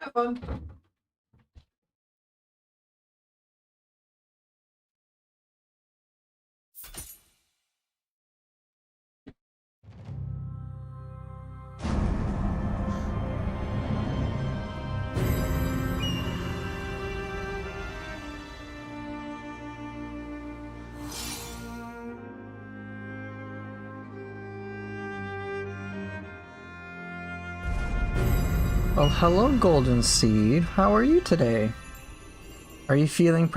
Have fun. Well, hello, Golden Seed. How are you today? Are you feeling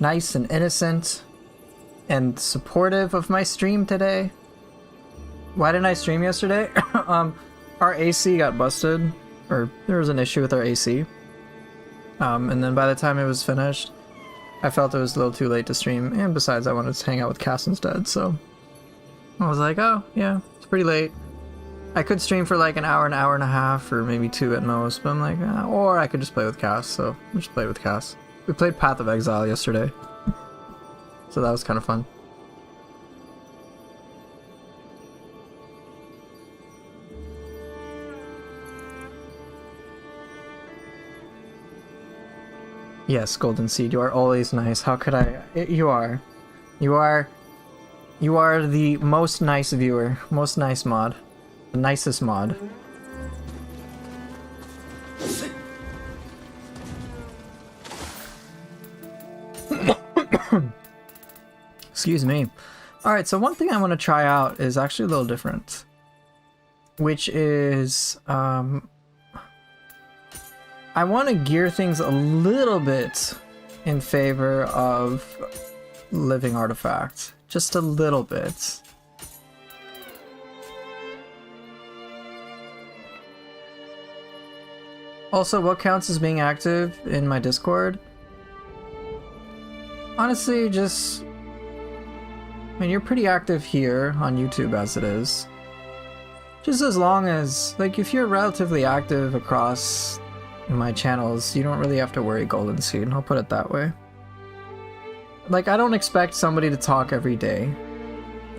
nice and innocent and supportive of my stream today? Why didn't I stream yesterday? Our AC got busted, or there was an issue with our AC. And then by the time it was finished, I felt it was a little too late to stream, and besides, I wanted to hang out with Cass instead, so I was like, oh, yeah, it's pretty late. I could stream for like an hour and a half, or maybe 2 at most, but I'm like, or I could just play with Cass, so I just played with Cass. We played Path of Exile yesterday, so that was kind of fun. Yes, Golden Seed, you are always nice. How could I? You are. You are the most nice viewer, most nice mod. The nicest mod. Excuse me. Alright, so one thing I want to try out is actually a little different. Which is, I want to gear things a little bit in favor of Living Artifact. Just a little bit. Also, what counts as being active in my Discord? Honestly, just... I mean, you're pretty active here on YouTube as it is. Just as long as, like, if you're relatively active across my channels, you don't really have to worry, Golden Seed. I'll put it that way. Like, I don't expect somebody to talk every day.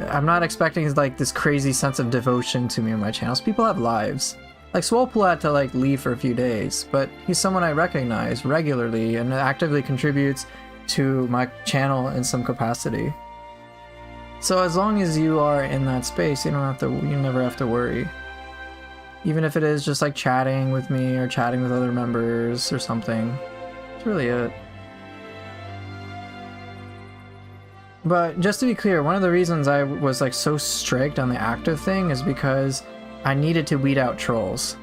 I'm not expecting, like, this crazy sense of devotion to me on my channels. People have lives. Like, Swolpool had to, like, leave for a few days, but he's someone I recognize regularly and actively contributes to my channel in some capacity. So as long as you are in that space, you never have to worry. Even if it is just, like, chatting with me or chatting with other members or something. That's really it. But just to be clear, one of the reasons I was, like, so strict on the active thing is because I needed to weed out trolls.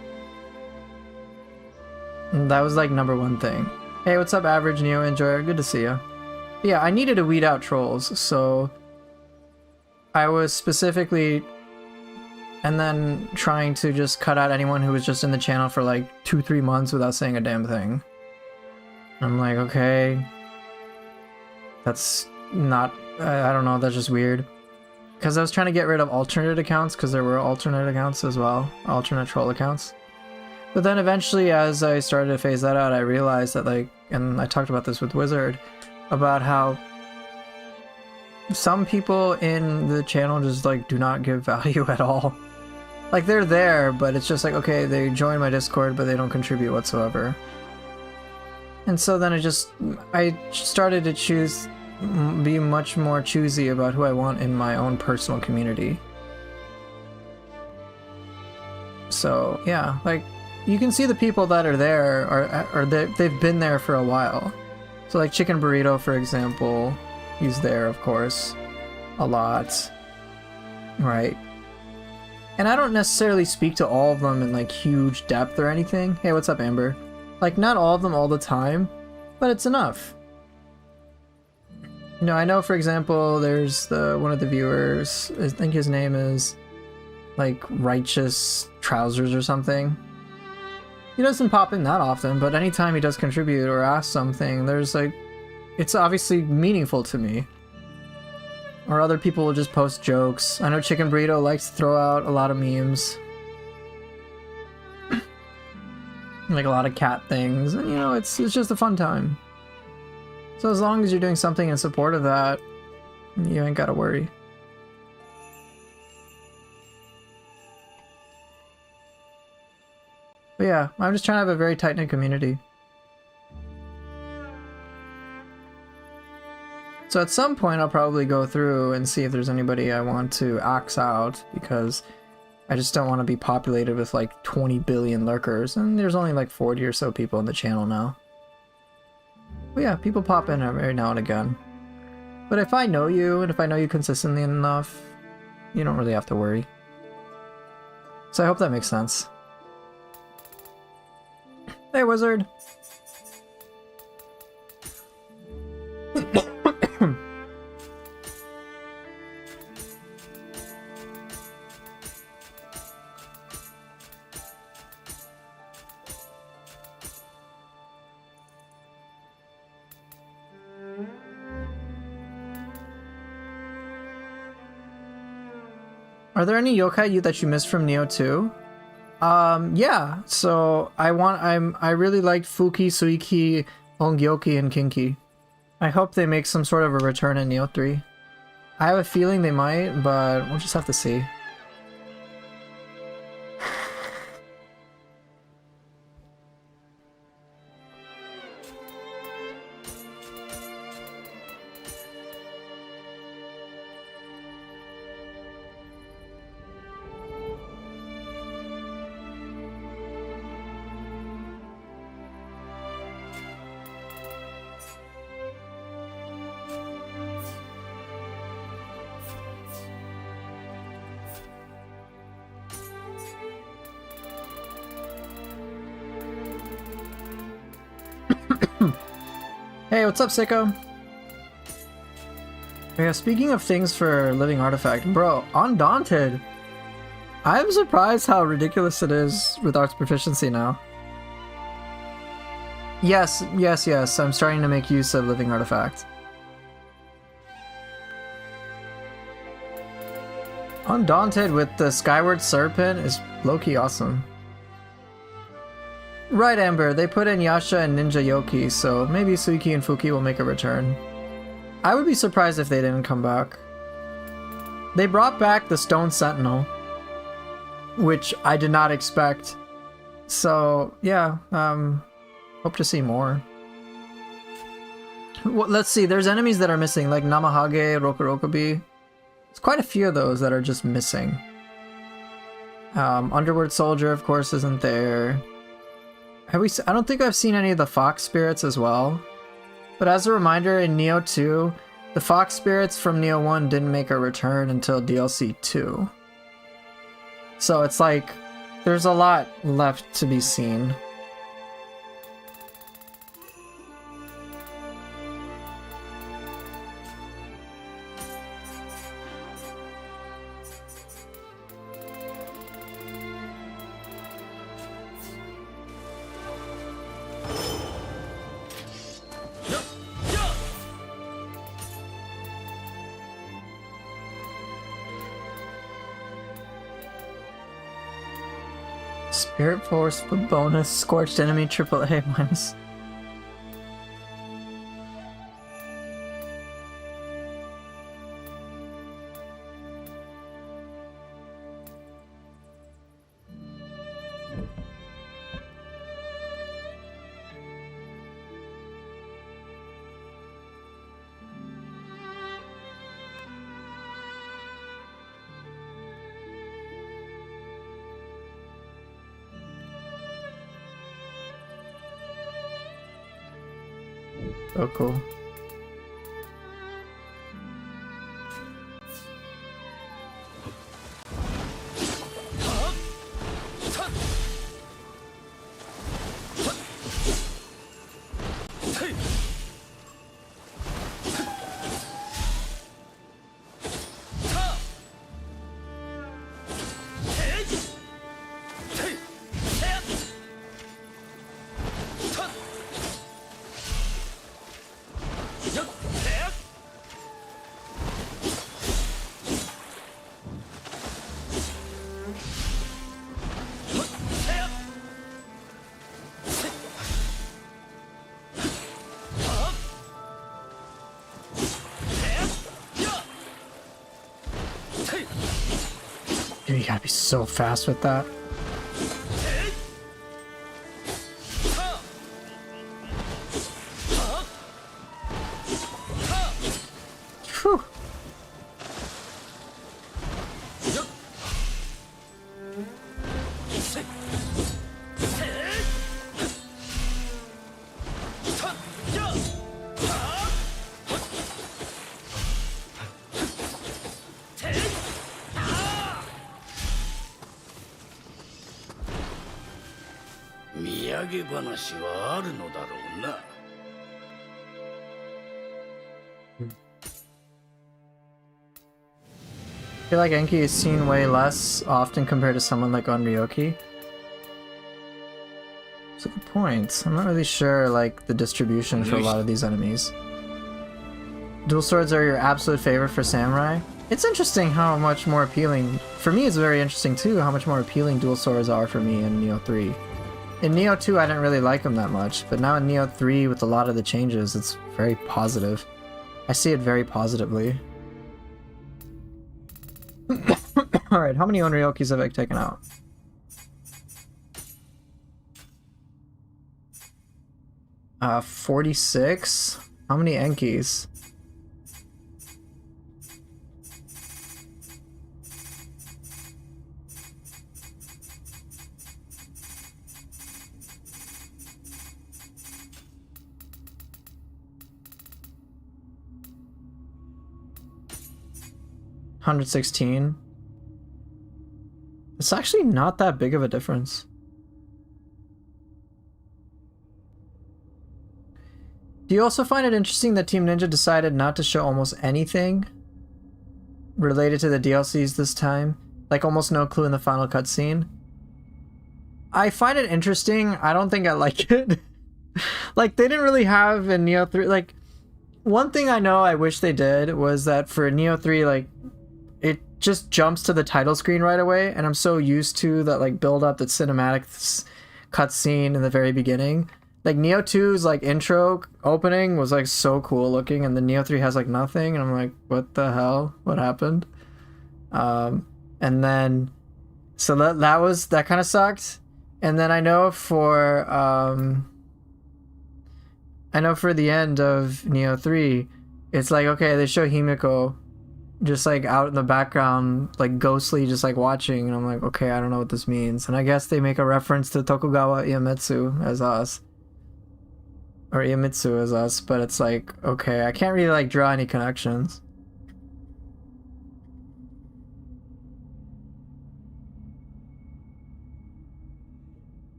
And that was like #1 thing. Hey, what's up, Average Neo Enjoyer? Good to see you. Yeah, I needed to weed out trolls, so I was specifically and then trying to just cut out anyone who was just in the channel for like 2-3 months without saying a damn thing. I'm like, okay, that's not, I don't know, that's just weird. Because I was trying to get rid of alternate accounts, because there were alternate accounts as well, alternate troll accounts. But then eventually, as I started to phase that out, I realized that, like, and I talked about this with Wizard, about how some people in the channel just, like, do not give value at all. Like, they're there, but it's just like, okay, they join my Discord, but they don't contribute whatsoever. And so then I started to be much more choosy about who I want in my own personal community. So yeah, like, you can see the people that are there they've been there for a while. So like Chicken Burrito, for example, he's there, of course, a lot, right? And I don't necessarily speak to all of them in like huge depth or anything. Hey, what's up, Amber? Like, not all of them all the time, but it's enough. You know, I know, for example, there's one of the viewers, I think his name is, like, Righteous Trousers or something. He doesn't pop in that often, but anytime he does contribute or ask something, there's, like, it's obviously meaningful to me. Or other people will just post jokes. I know Chicken Burrito likes to throw out a lot of memes. like a lot of cat things, and you know, it's just a fun time. So as long as you're doing something in support of that, you ain't gotta worry. But yeah, I'm just trying to have a very tight-knit community. So at some point I'll probably go through and see if there's anybody I want to axe out, because I just don't want to be populated with like 20 billion lurkers, and there's only like 40 or so people on the channel now. But yeah, people pop in every now and again. But if I know you, and if I know you consistently enough, you don't really have to worry. So I hope that makes sense. Hey, wizard! Are there any yokai that you missed from Nioh 2? Yeah. So I really liked Fuki, Suiki, Ongyoki, and Kinki. I hope they make some sort of a return in Nioh 3. I have a feeling they might, but we'll just have to see. Hey, what's up, Sicko? Yeah, speaking of things for Living Artifact, bro, Undaunted! I'm surprised how ridiculous it is with Arts Proficiency now. Yes, I'm starting to make use of Living Artifact. Undaunted with the Skyward Serpent is low-key awesome. Right, Amber, they put in Yasha and Ninja Yoki, so maybe Suiki and Fuki will make a return. I would be surprised if they didn't come back. They brought back the Stone Sentinel, which I did not expect. So, yeah, hope to see more. Well, let's see, there's enemies that are missing, like Namahage, Rokurokubi. There's quite a few of those that are just missing. Underworld Soldier, of course, isn't there. I don't think I've seen any of the Fox Spirits as well. But as a reminder, in Nioh 2, the Fox Spirits from Nioh 1 didn't make a return until DLC 2. So it's like, there's a lot left to be seen. Spirit Force for bonus, Scorched Enemy AAA minus. Oh, cool. You gotta be so fast with that. Phew. I feel like Enki is seen way less often compared to someone like Onryoki. That's a good point. I'm not really sure like the distribution for a lot of these enemies. Dual swords are your absolute favorite for samurai? It's interesting how much more appealing, for me it's very interesting too, how much more appealing dual swords are for me in Neo 3. In Neo 2 I didn't really like them that much, but now in Neo 3 with a lot of the changes it's very positive. I see it very positively. Alright, how many Onryokis have I taken out? Uh, 46? How many Enkis? $116. It's actually not that big of a difference. Do you also find it interesting that Team Ninja decided not to show almost anything related to the DLCs this time? Like almost no clue in the final cutscene? I find it interesting. I don't think I like it. Like they didn't really have in Neo 3, like one thing I know I wish they did was that for Neo 3, like it just jumps to the title screen right away, and I'm so used to that like build up, that cinematic cutscene in the very beginning. Like Neo 2's like intro opening was like so cool looking, and the Neo 3 has like nothing, and I'm like, what the hell? What happened? And then so that kind of sucked. And then I know for the end of Neo 3, it's like, okay, they show Himiko just like out in the background, like ghostly, just like watching, and I'm like, okay, I don't know what this means. And I guess they make a reference to Tokugawa Iemitsu as us. Or Iemitsu as us, but it's like, okay, I can't really like draw any connections.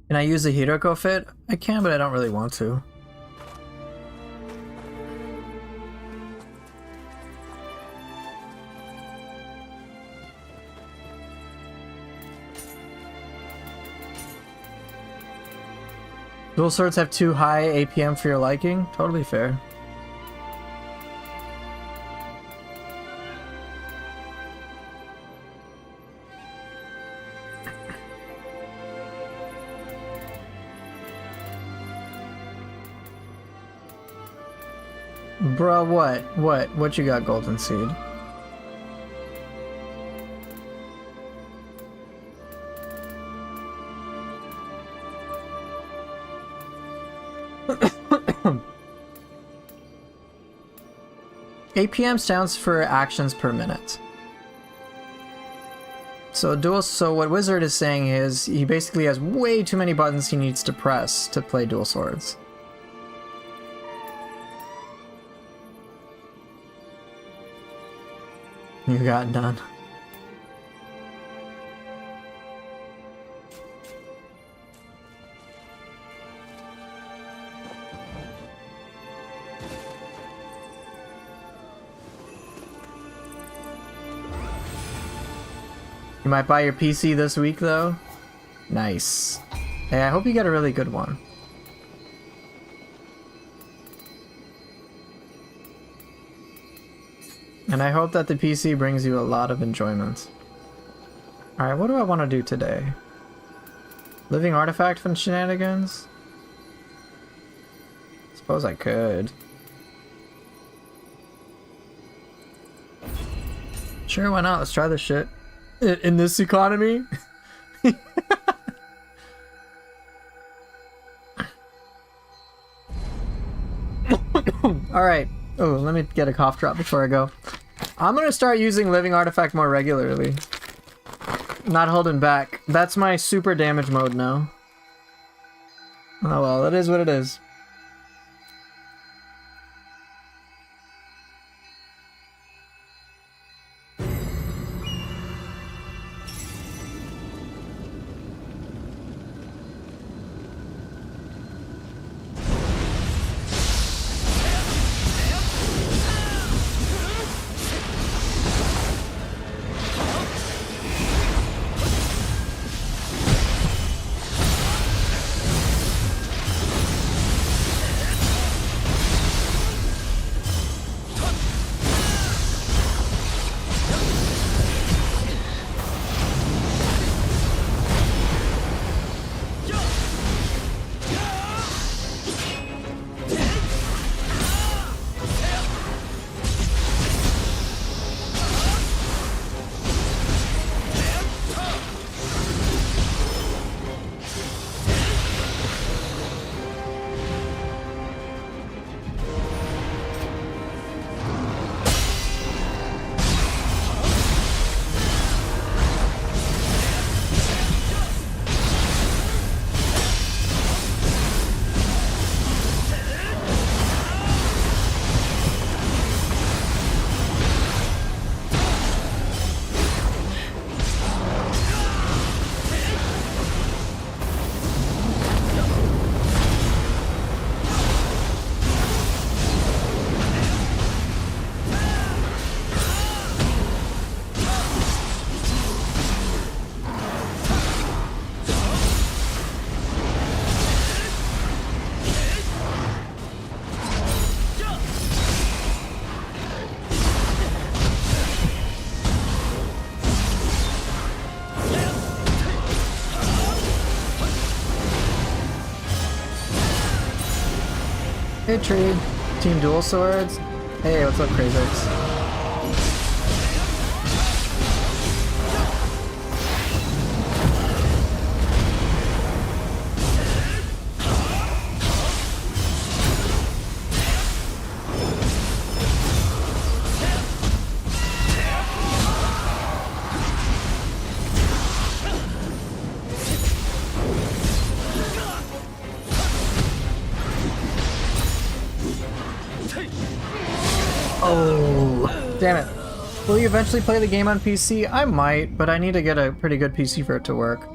Can I use the Hiroko fit? I can, but I don't really want to. Dual swords have too high APM for your liking? Totally fair. Bruh, what you got, Golden Seed? APM stands for actions per minute. So what Wizard is saying is he basically has way too many buttons he needs to press to play dual swords. You got done. You might buy your PC this week though? Nice. Hey, I hope you get a really good one. And I hope that the PC brings you a lot of enjoyment. Alright, what do I want to do today? Living artifact from shenanigans? Suppose I could. Sure, why not? Let's try this shit. In this economy? Alright. Oh, let me get a cough drop before I go. I'm gonna start using Living Artifact more regularly. Not holding back. That's my super damage mode now. Oh well, it is what it is. Hey Tree, Team Dual Swords. Hey, what's up, Crazix? Oh, damn it. Will you eventually play the game on PC? I might, but I need to get a pretty good PC for it to work.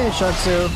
Hey, Shatsu.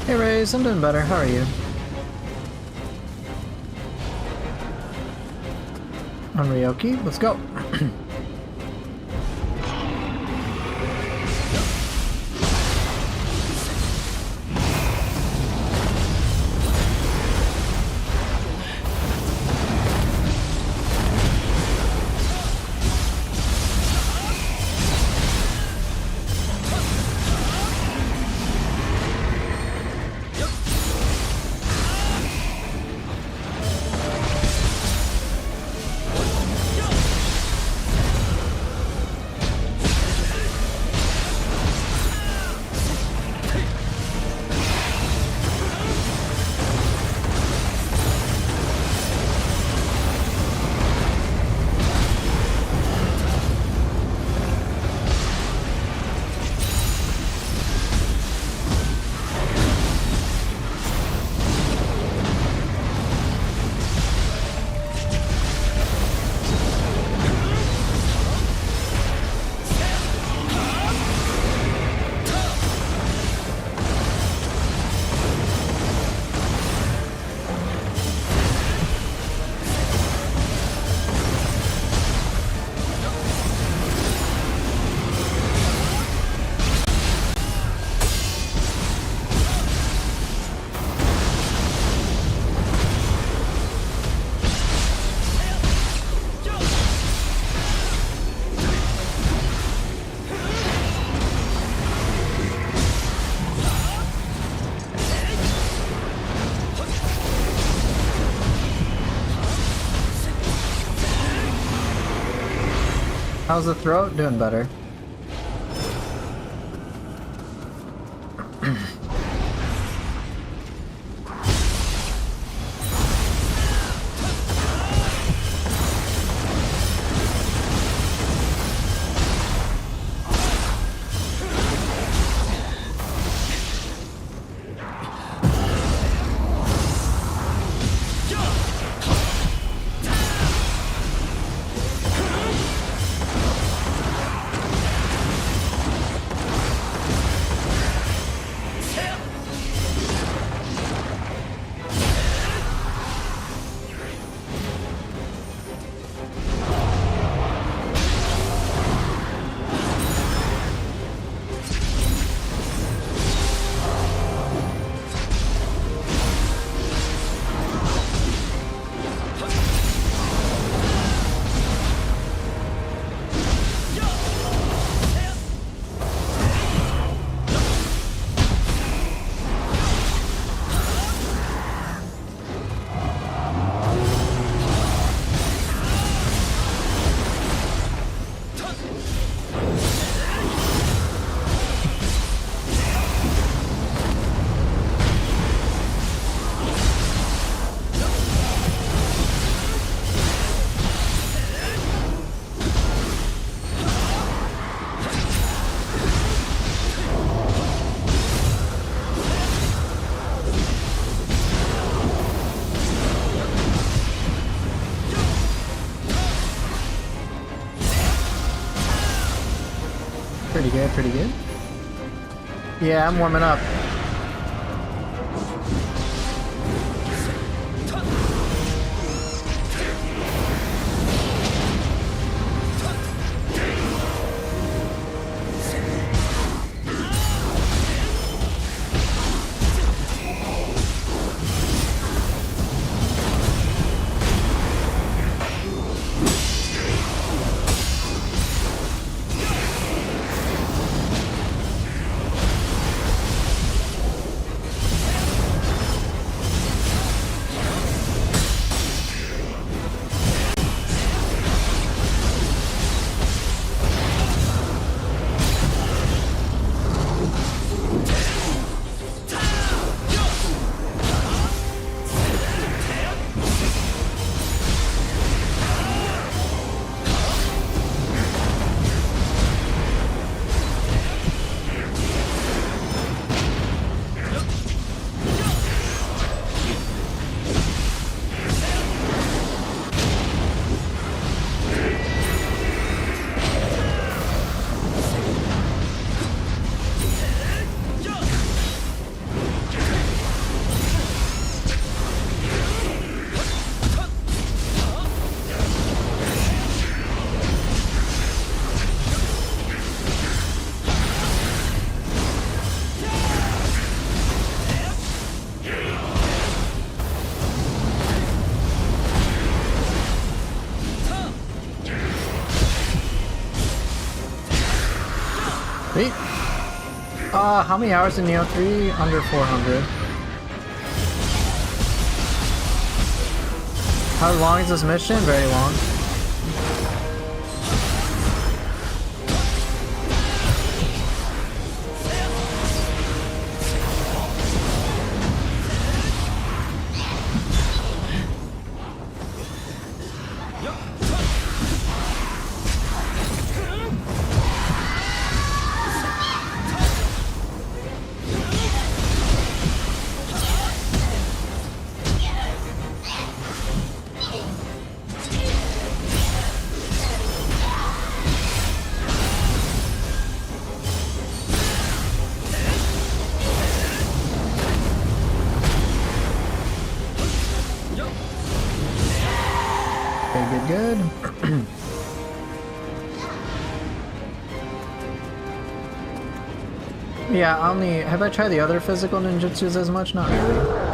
Hey Raze, I'm doing better. How are you? I'm Ryoki. Let's go. How's the throat? Doing better. Pretty good, pretty good. Yeah, I'm warming up. How many hours in Neo 3? Under 400. How long is this mission? Very long. Good. Yeah, have I tried the other physical ninjutsus as much? Not really.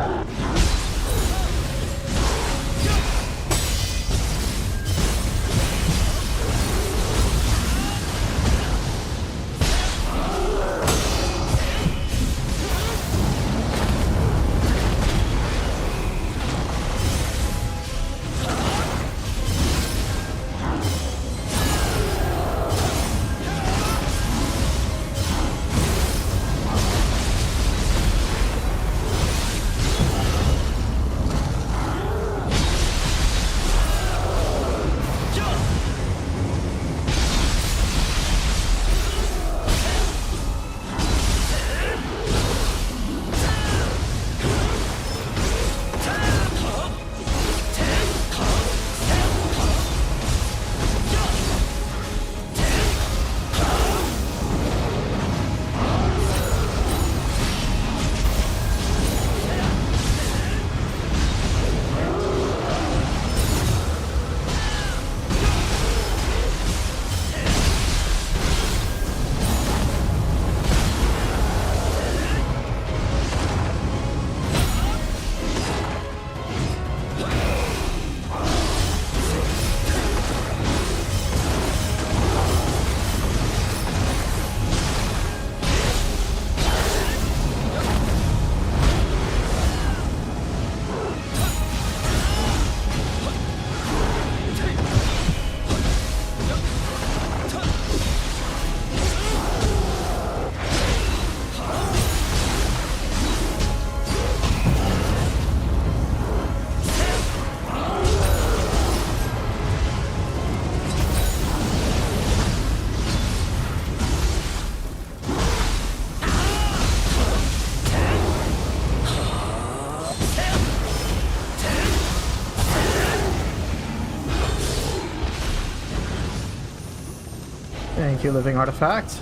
Thank you, living artifact.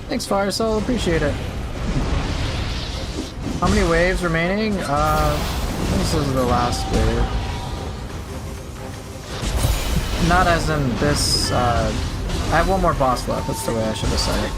Thanks, Fire Soul. Appreciate it. How many waves remaining? This is the last wave. Not as in this, I have one more boss left. That's the way I should have said it.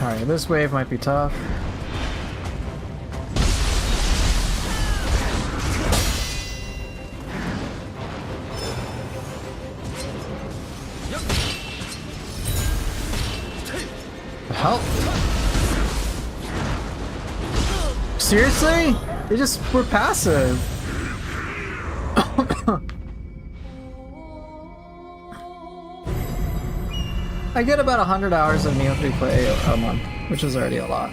Alright, this wave might be tough. The hell? Seriously? They just were passive. I get about 100 hours of Neo 3 play a month, which is already a lot.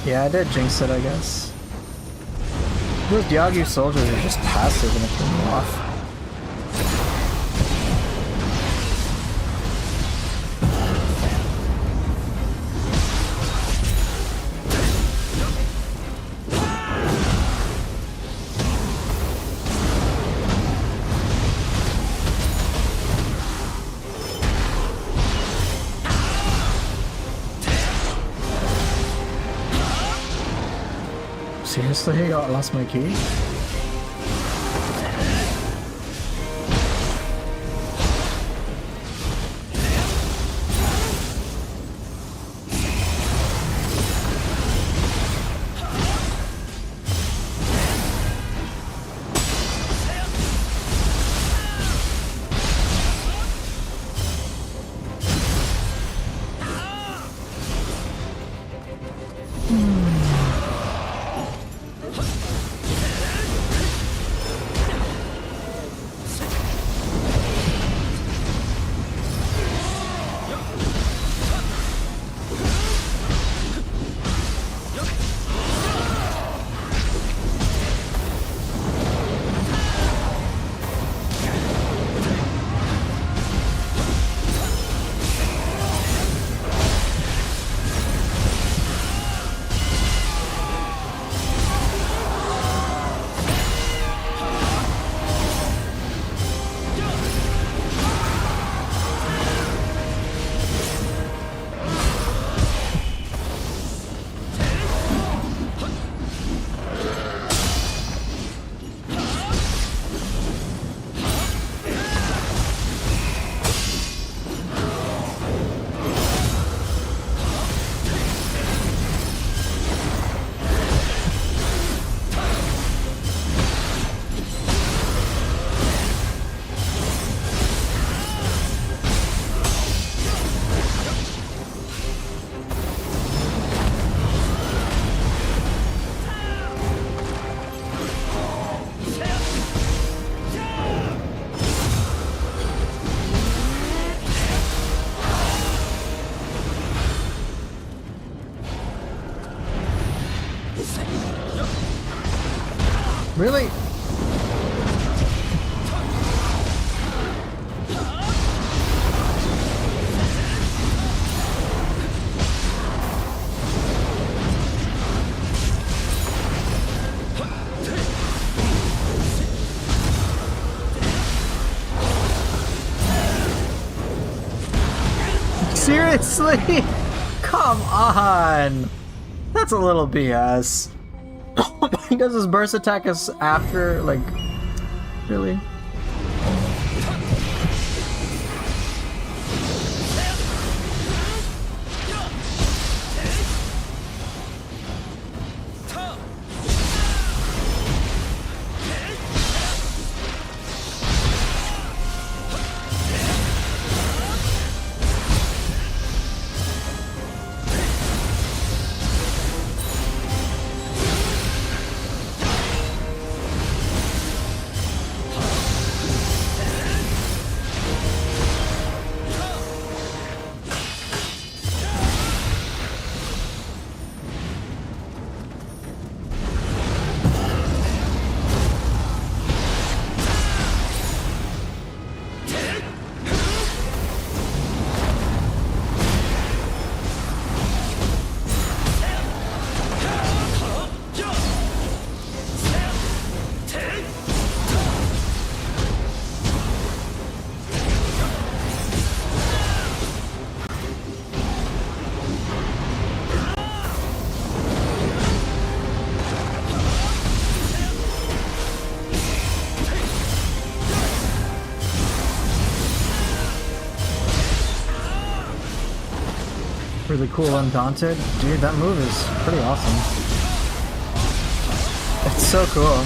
Yeah, I did jinx it, I guess. Those Yagyu soldiers are just passive and it threw me off. Seriously, I lost my key? Really? Seriously? Come on! That's a little BS. He does his burst attack us after, like, really? Really cool Undaunted. Dude, that move is pretty awesome. It's so cool.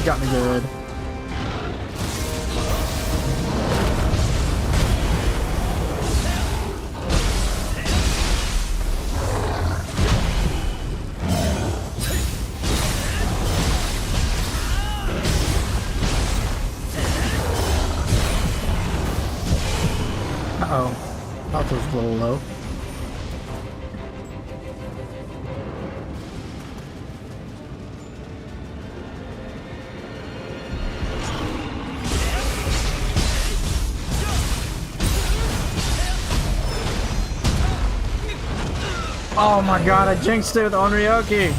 got me good. Uh-oh. Health was a little low. Oh my god, I jinxed it with Onryoki!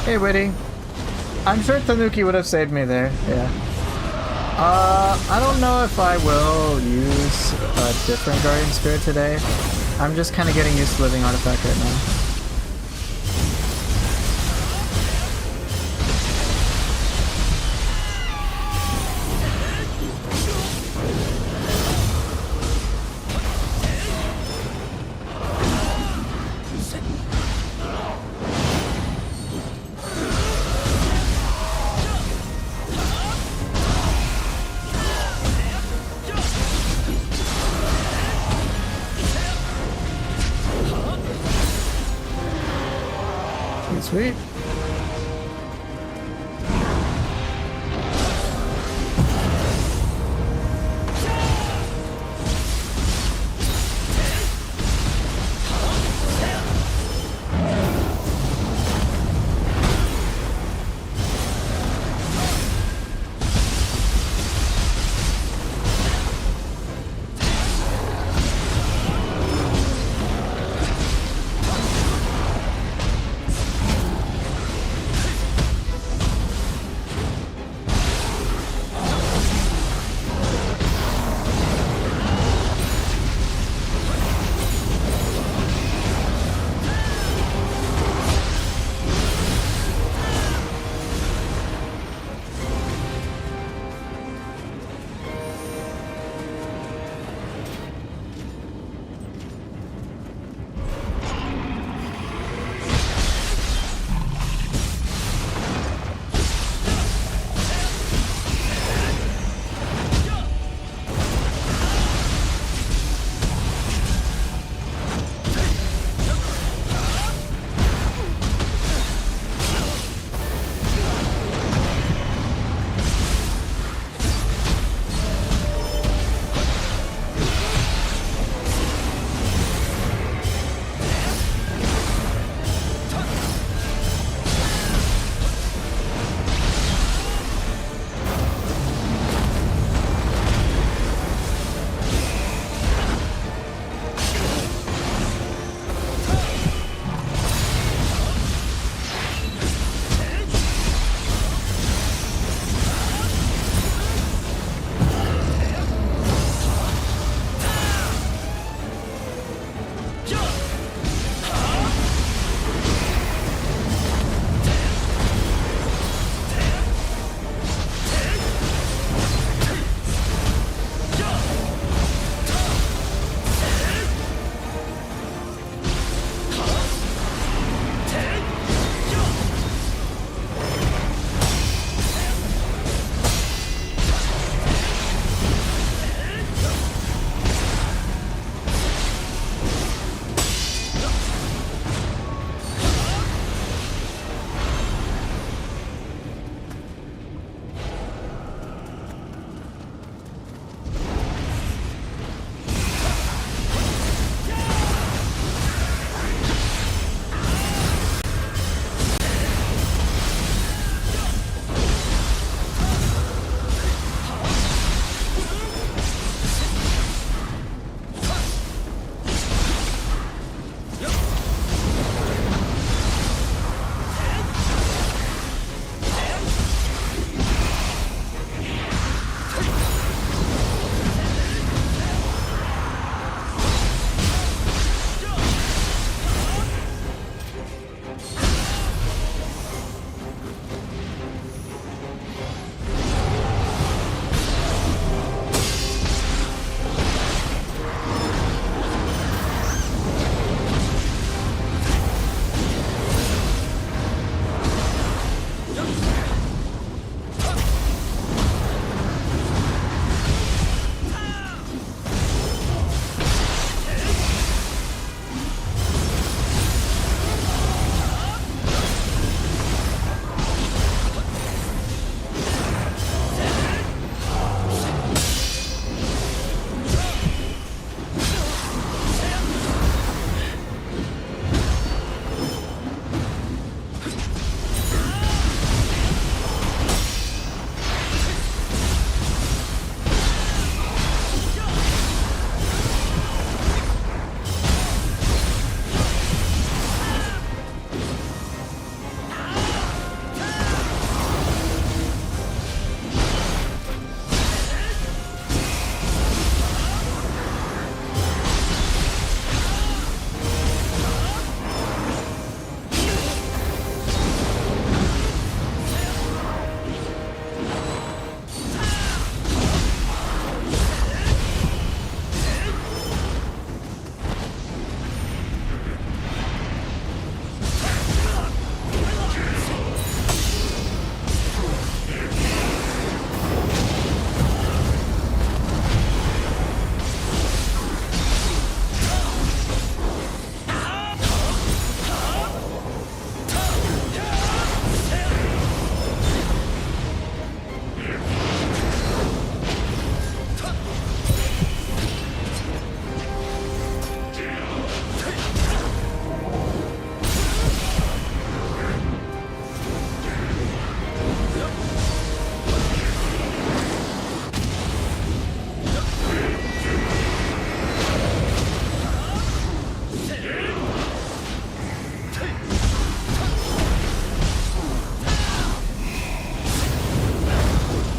Hey, Witty. I'm sure Tanuki would have saved me there, yeah. I don't know if I will use a different Guardian Spirit today. I'm just kind of getting used to Living Artifact right now. Sweet.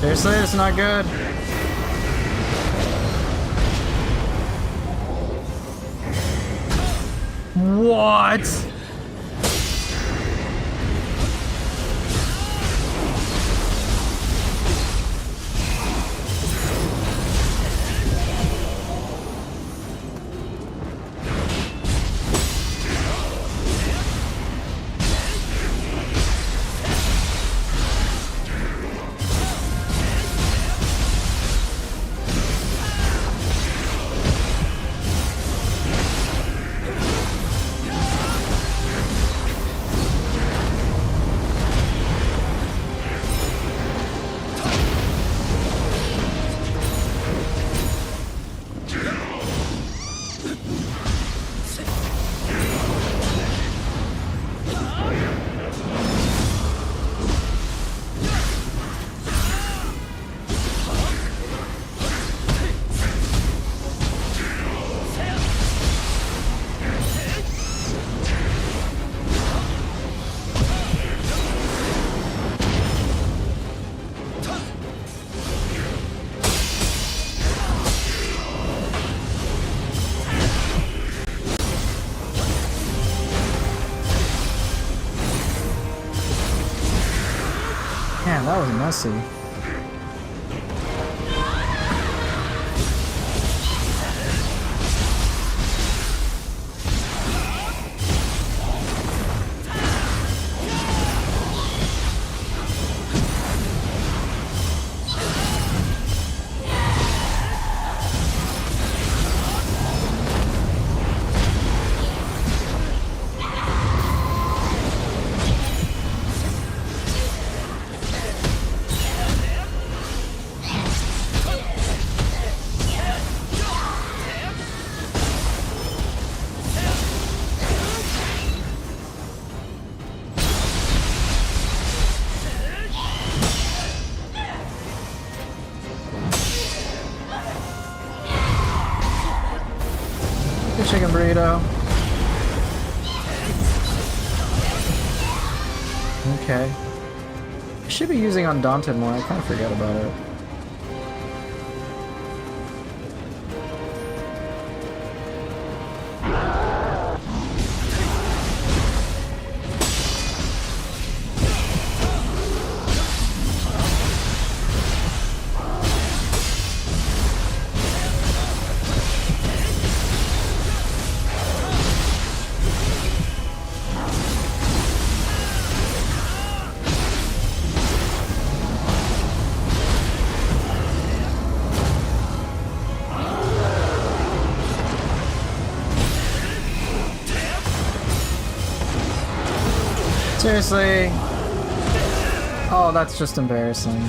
Seriously, it's not good. What? Man, that was messy. Chicken burrito. Okay. I should be using Undaunted more, I kind of forget about it. Seriously? Oh, that's just embarrassing.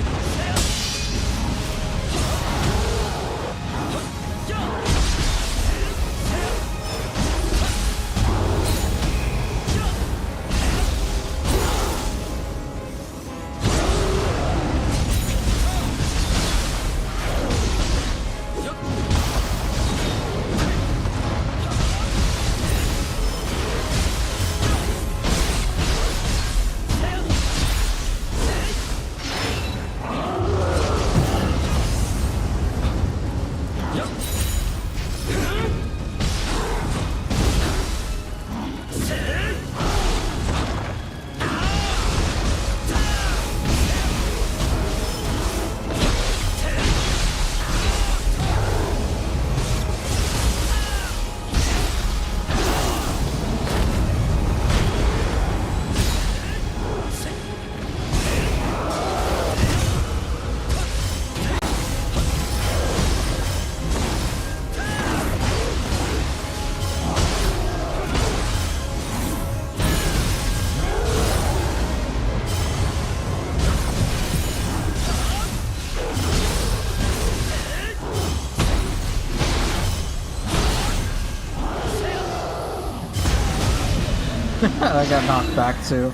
I got knocked back too.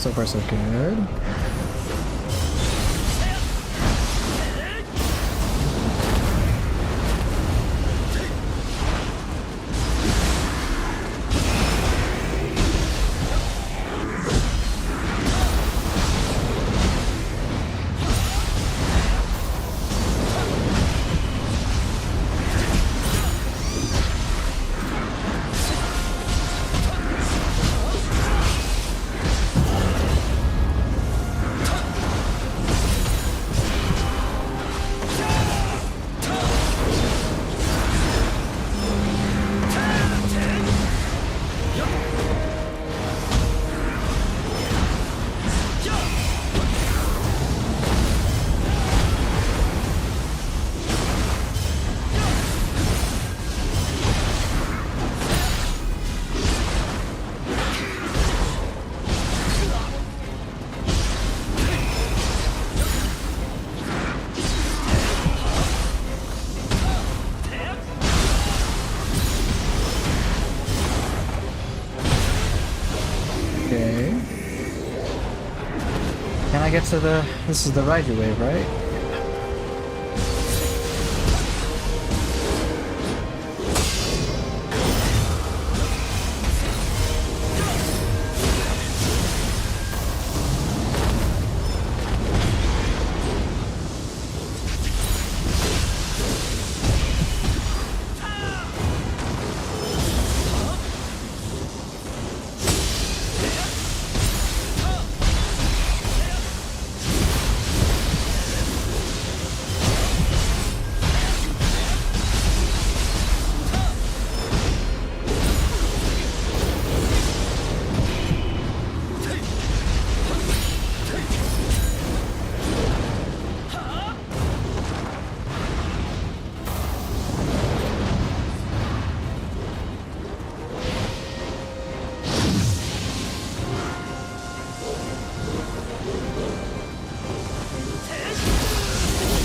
So far so good. Okay. Can I get to the... This is the Raiju wave, right?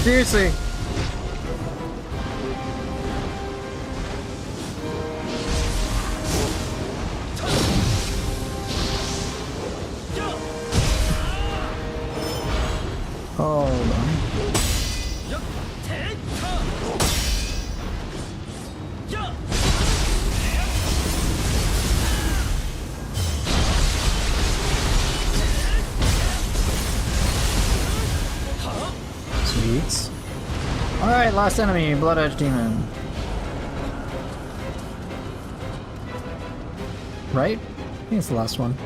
Seriously. Hold on. Sweet. Alright, last enemy, Blood Edge Demon. Right? I think it's the last one.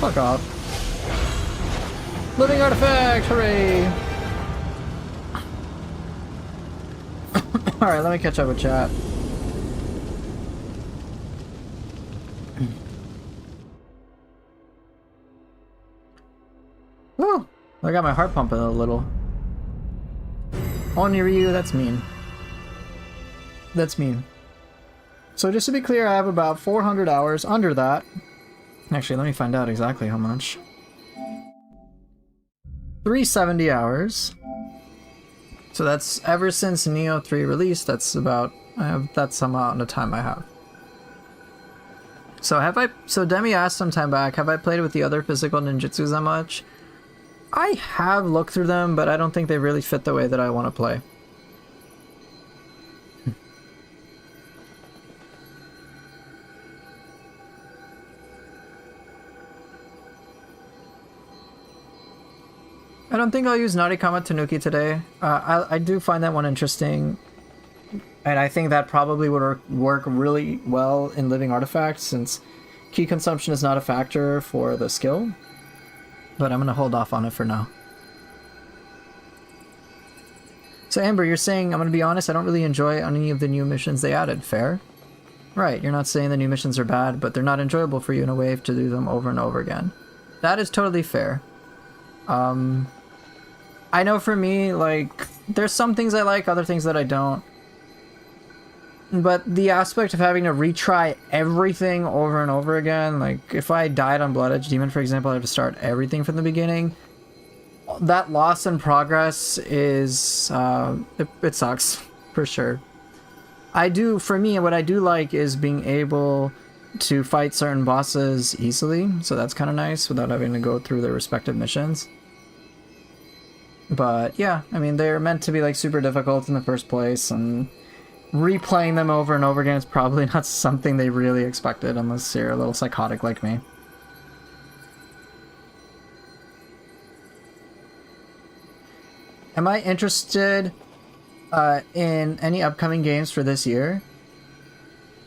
Fuck off. Living artifact! Hooray! Alright, let me catch up with chat. Woo! I got my heart pumping a little. Only Ryu, that's mean. That's mean. So just to be clear, I have about 400 hours under that. Actually, let me find out exactly how much. 370 hours. So that's ever since Neo 3 release, that's about, that's some amount of time I have. So Demi asked some time back, have I played with the other physical ninjutsus that much? I have looked through them, but I don't think they really fit the way that I want to play. I don't think I'll use Narikama Tanuki today. I do find that one interesting, and I think that probably would work really well in Living Artifacts since key consumption is not a factor for the skill. But I'm gonna hold off on it for now. So Amber, you're saying, I'm gonna be honest, I don't really enjoy any of the new missions they added. Fair? Right, you're not saying the new missions are bad, but they're not enjoyable for you in a way to do them over and over again. That is totally fair. I know for me, like, there's some things I like, other things that I don't. But the aspect of having to retry everything over and over again, like, if I died on Blood Edge Demon, for example, I have to start everything from the beginning. That loss in progress is, it sucks, for sure. For me, what I do like is being able to fight certain bosses easily, so that's kind of nice without having to go through their respective missions. But yeah, I mean, they're meant to be like super difficult in the first place, and replaying them over and over again is probably not something they really expected unless you're a little psychotic like me. Am I interested in any upcoming games for this year?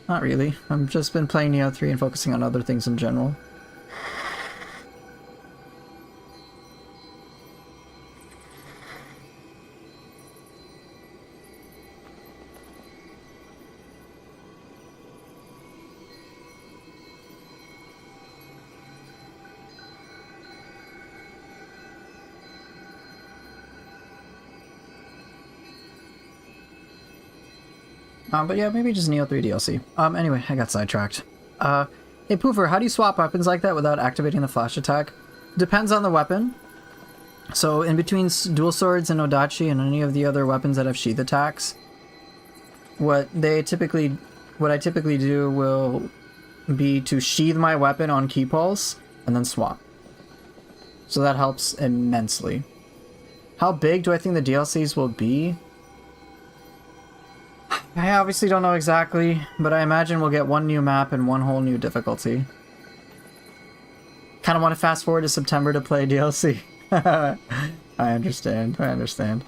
Not really. I've just been playing Neo 3 and focusing on other things in general. But yeah, maybe just Neo 3 DLC. Anyway, I got sidetracked. Hey Poofer, how do you swap weapons like that without activating the flash attack? Depends on the weapon. So in between dual swords and Odachi and any of the other weapons that have sheath attacks, what I typically do will be to sheath my weapon on key pulse and then swap. So that helps immensely. How big do I think the DLCs will be? I obviously don't know exactly, but I imagine we'll get one new map and one whole new difficulty. Kind of want to fast forward to September to play DLC. I understand.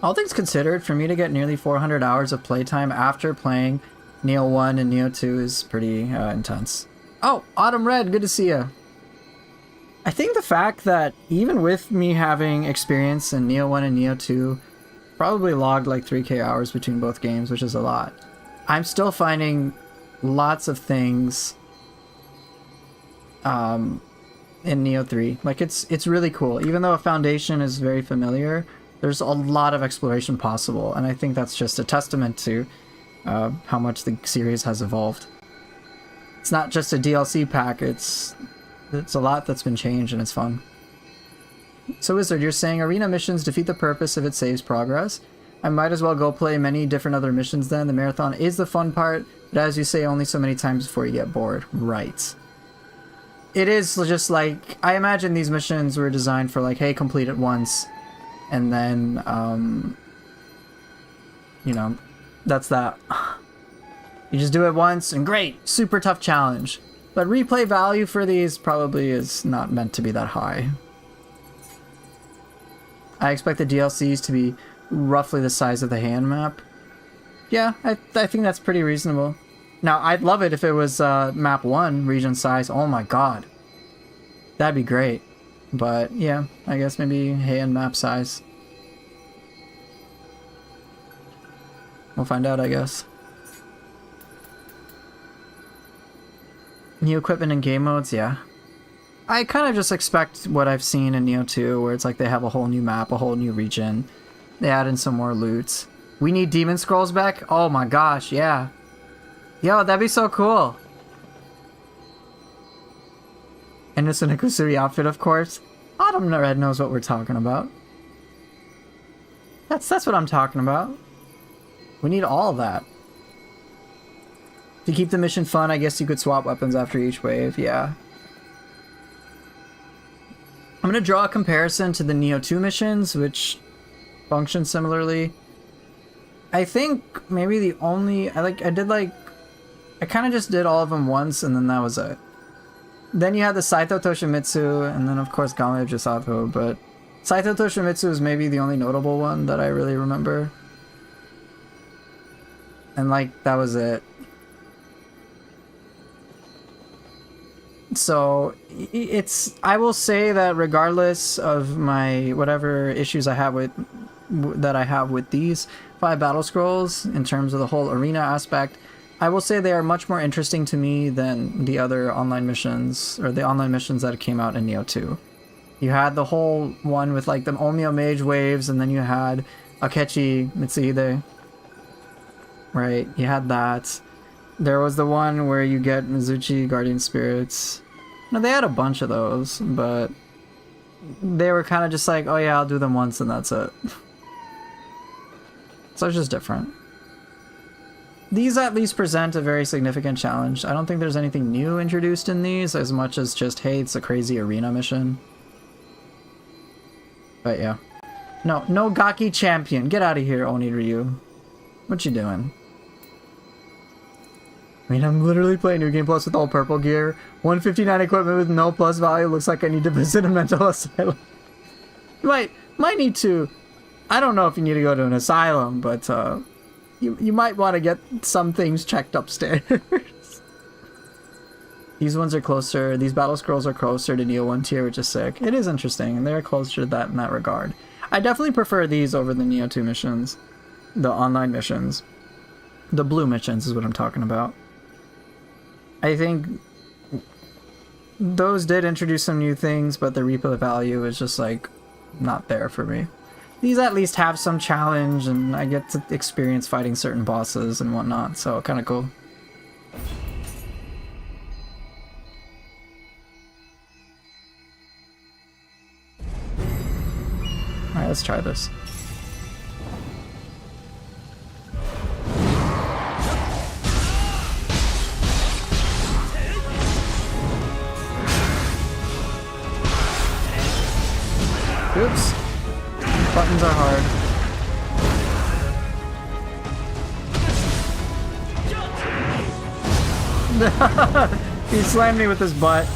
All things considered, for me to get nearly 400 hours of playtime after playing Neo 1 and Neo 2 is pretty intense. Oh, Autumn Red, good to see you. I think the fact that even with me having experience in Neo 1 and Neo 2, probably logged like 3k hours between both games, which is a lot. I'm still finding lots of things in Neo 3. Like it's really cool. Even though a foundation is very familiar, there's a lot of exploration possible, and I think that's just a testament to how much the series has evolved. It's not just a DLC pack, it's a lot that's been changed and it's fun. So Wizard, you're saying arena missions defeat the purpose if it saves progress. I might as well go play many different other missions then. The marathon is the fun part, but as you say, only so many times before you get bored. Right. It is just like, I imagine these missions were designed for like, hey, complete it once, and then, you know, that's that. You just do it once, and great! Super tough challenge. But replay value for these probably is not meant to be that high. I expect the DLCs to be roughly the size of the hand map. Yeah, I think that's pretty reasonable. Now, I'd love it if it was map 1, region size. Oh my god. That'd be great. But yeah, I guess maybe Heian map size. We'll find out, I guess. New equipment and game modes, yeah. I kind of just expect what I've seen in Neo 2, where it's like they have a whole new map, a whole new region. They add in some more loot. We need Demon Scrolls back? Oh my gosh, yeah. Yo, that'd be so cool. And it's an Akusuri outfit, of course. Autumn Red knows what we're talking about. That's what I'm talking about. We need all of that. To keep the mission fun, I guess you could swap weapons after each wave, yeah. I'm gonna draw a comparison to the Neo 2 missions, which function similarly. I think maybe the only... I kind of just did all of them once, and then that was it. Then you had the Saito Toshimitsu, and then of course Game Jisato, but Saito Toshimitsu is maybe the only notable one that I really remember. And like, that was it. So, I will say that regardless of my, whatever issues I have with these 5 battle scrolls, in terms of the whole arena aspect, I will say they are much more interesting to me than the other online missions, or the online missions that came out in Neo 2. You had the whole one with like the Omio Mage waves, and then you had Akechi Mitsuhide. Right, you had that. There was the one where you get Mizuchi Guardian Spirits. No, they had a bunch of those, but they were kind of just like, oh yeah, I'll do them once and that's it. So it's just different. These at least present a very significant challenge. I don't think there's anything new introduced in these as much as just, hey, it's a crazy arena mission. But yeah. No Gaki champion. Get out of here, Oniryu. What you doing? I mean, I'm literally playing New Game Plus with all purple gear. 159 equipment with no plus value. Looks like I need to visit a mental asylum. Might need to... I don't know if you need to go to an asylum, but you might want to get some things checked upstairs. These ones are closer. These battle scrolls are closer to Neo 1 tier, which is sick. It is interesting, and they're closer to that in that regard. I definitely prefer these over the Neo 2 missions. The online missions. The blue missions is what I'm talking about. I think those did introduce some new things, but the replay value is just like not there for me. These at least have some challenge, and I get to experience fighting certain bosses and whatnot, so kind of cool. Alright, let's try this. Oops. Buttons are hard. He slammed me with his butt.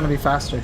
be faster.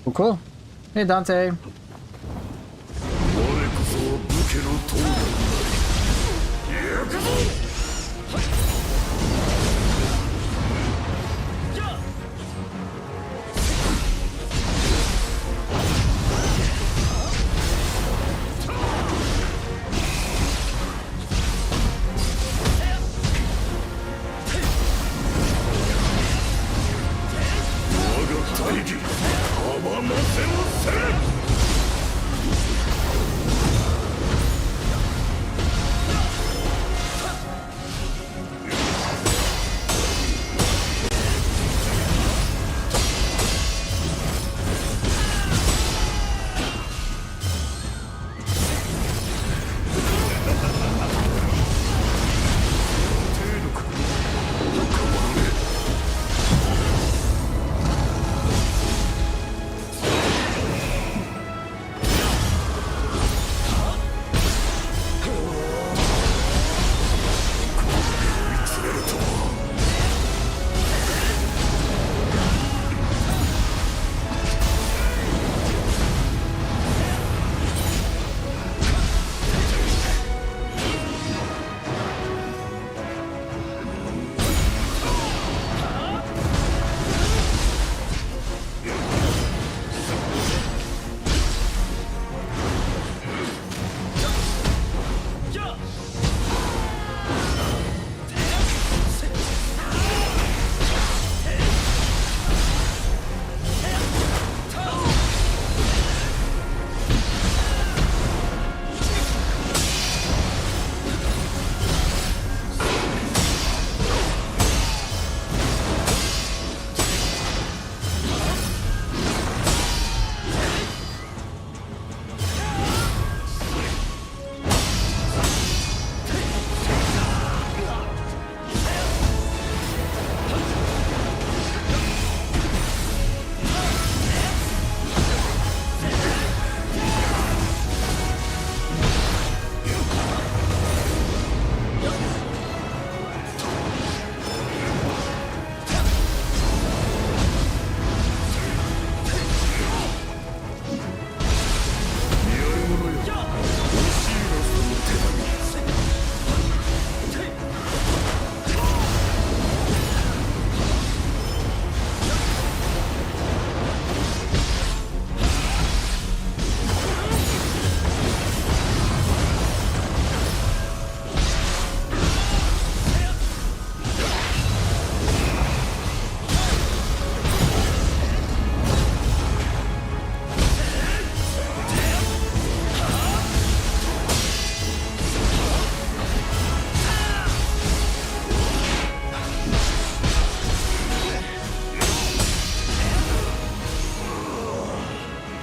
Well, cool. Hey, Dante.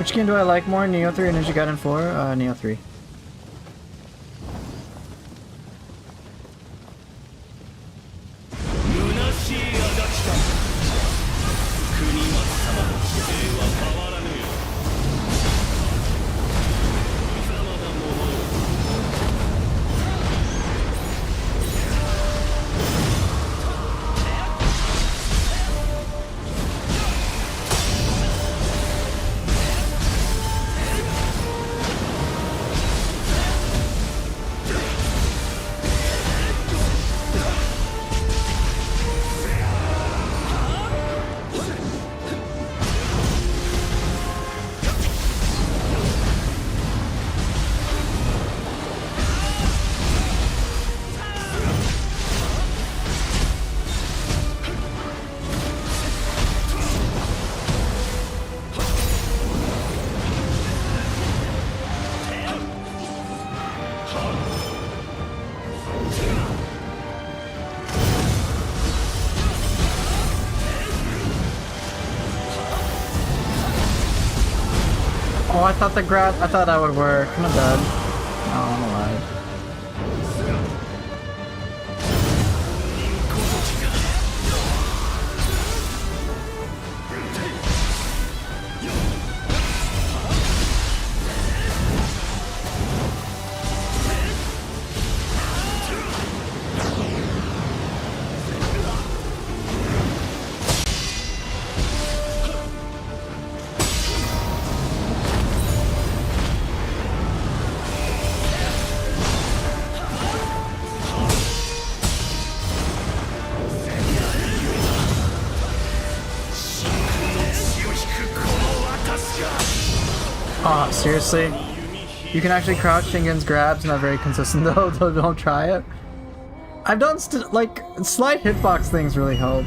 Which game do I like more, Neo 3 or Ninja Gaiden 4? Neo 3. Oh, I thought I thought that would work. My bad. Oh, I'm alive. Oh, seriously? You can actually crouch Shingen's grabs, not very consistent though, so don't try it. I've done like, slight hitbox things really help.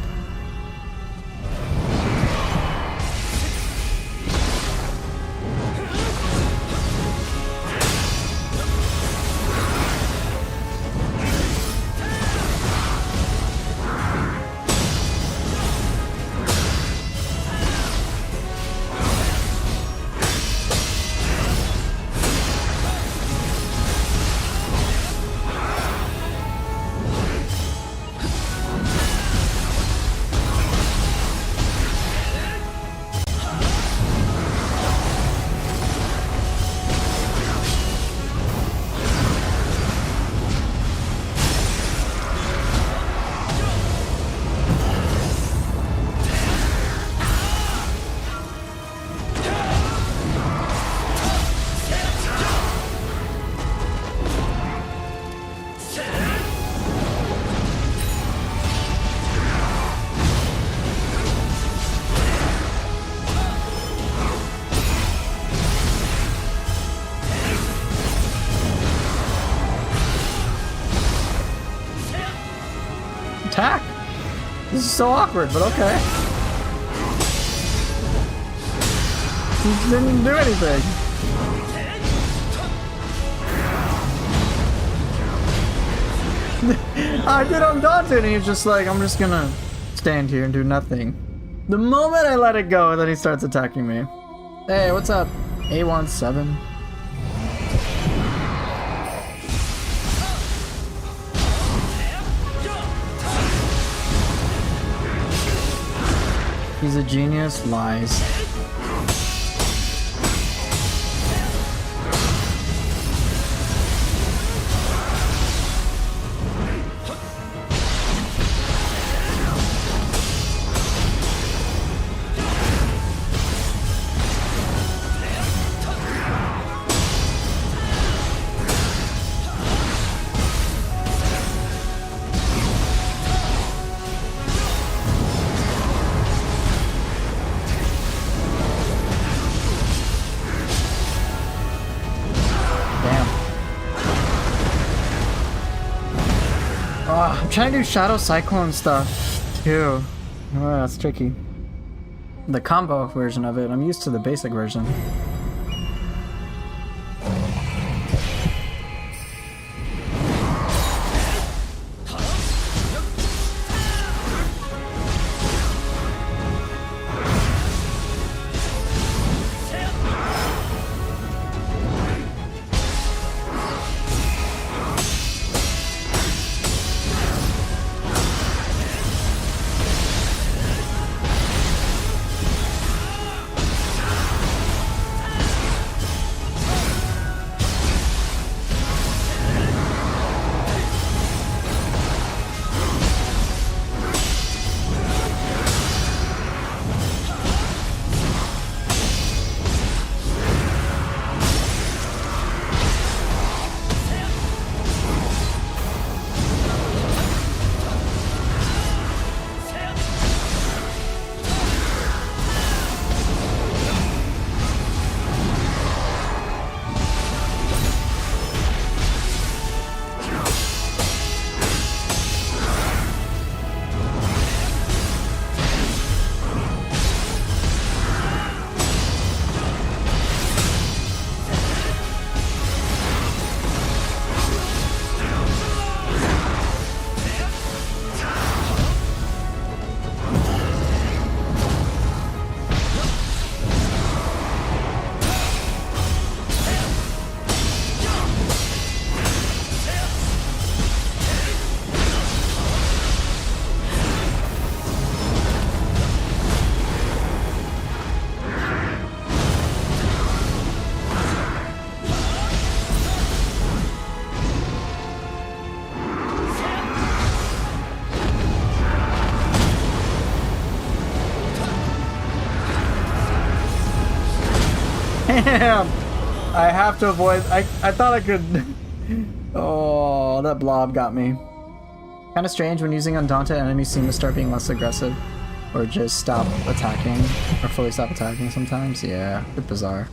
Attack! This is so awkward, but okay. He didn't do anything. I did Undaunted and he's just like, I'm just gonna stand here and do nothing. The moment I let it go, then he starts attacking me. Hey, what's up? A17. He's a genius, lies. I'm trying to do Shadow Cyclone stuff, too. Oh, that's tricky. The combo version of it, I'm used to the basic version. Damn! I have to avoid. I thought I could. Oh, that blob got me. Kind of strange when using Undaunted, enemies seem to start being less aggressive, or just stop attacking, or fully stop attacking sometimes. Yeah, a bit bizarre.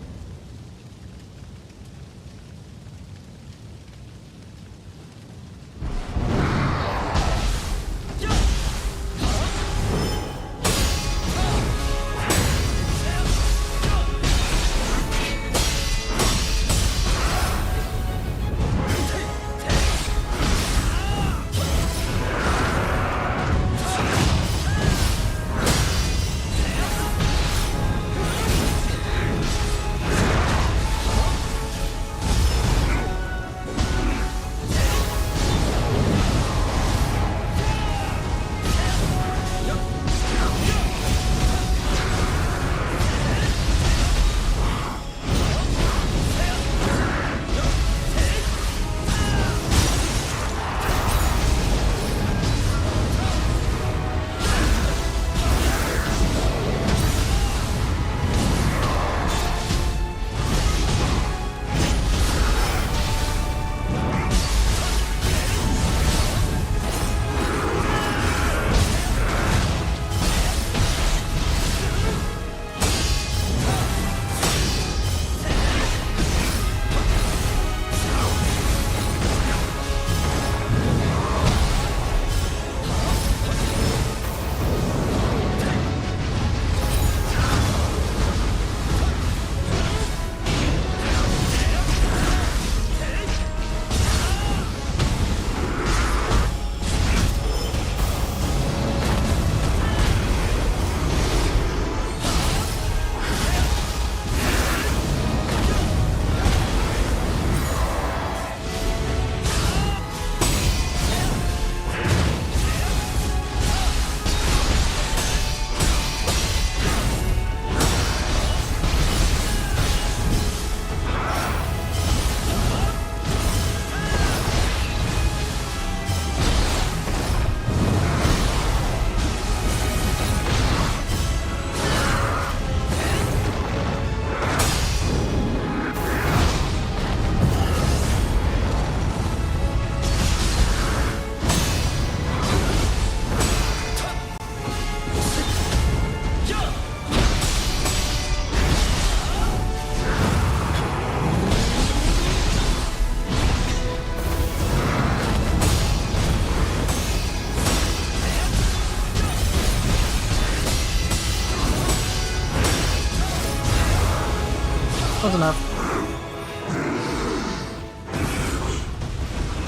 Close enough.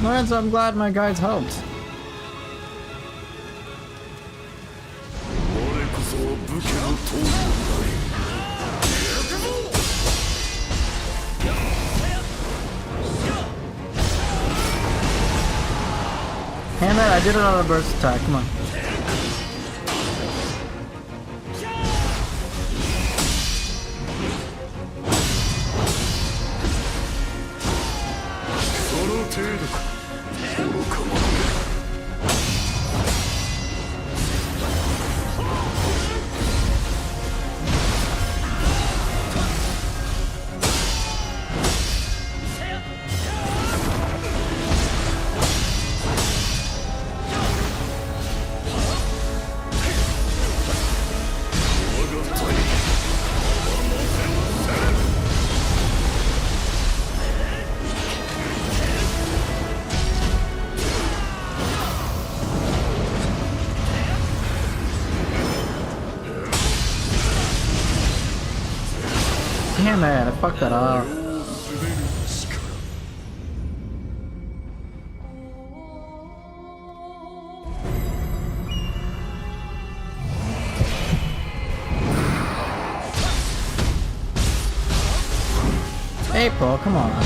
Lorenzo, I'm glad my guides helped. Damn it, I did it on a burst attack, come on. Damn it, I fucked that up. April, come on.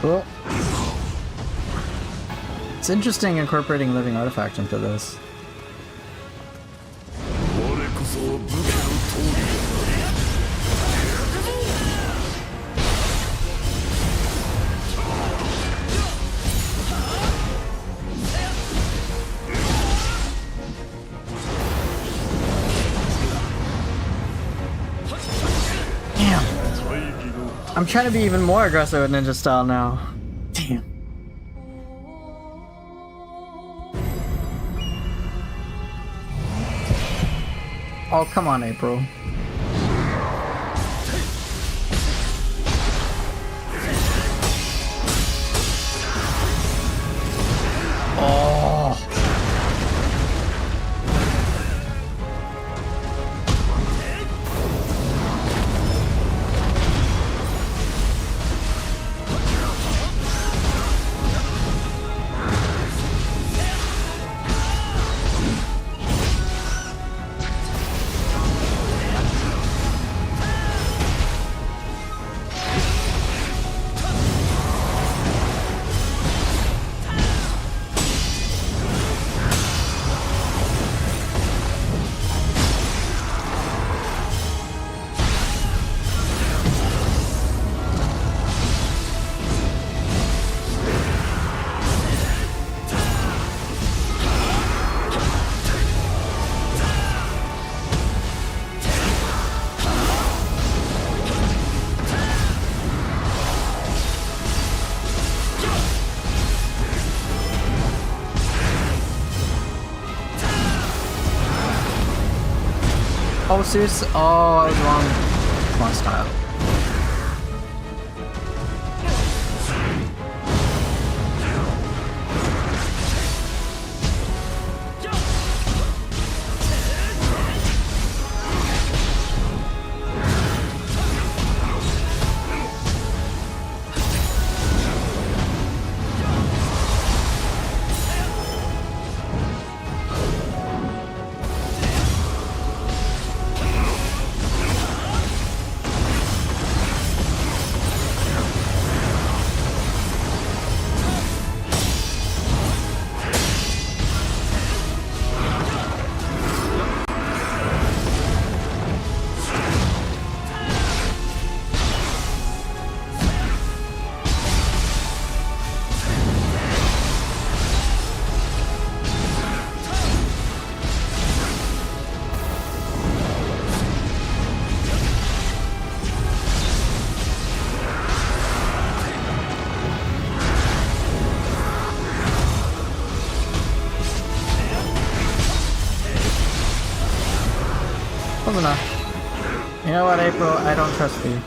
Cool. It's interesting incorporating living artifact into this. Damn. I'm trying to be even more aggressive with ninja style now. Damn. Oh, come on, April. Oh. Oh, seriously? Oh, I was wrong. Wrong style. Close enough. You know what, April? I don't trust you.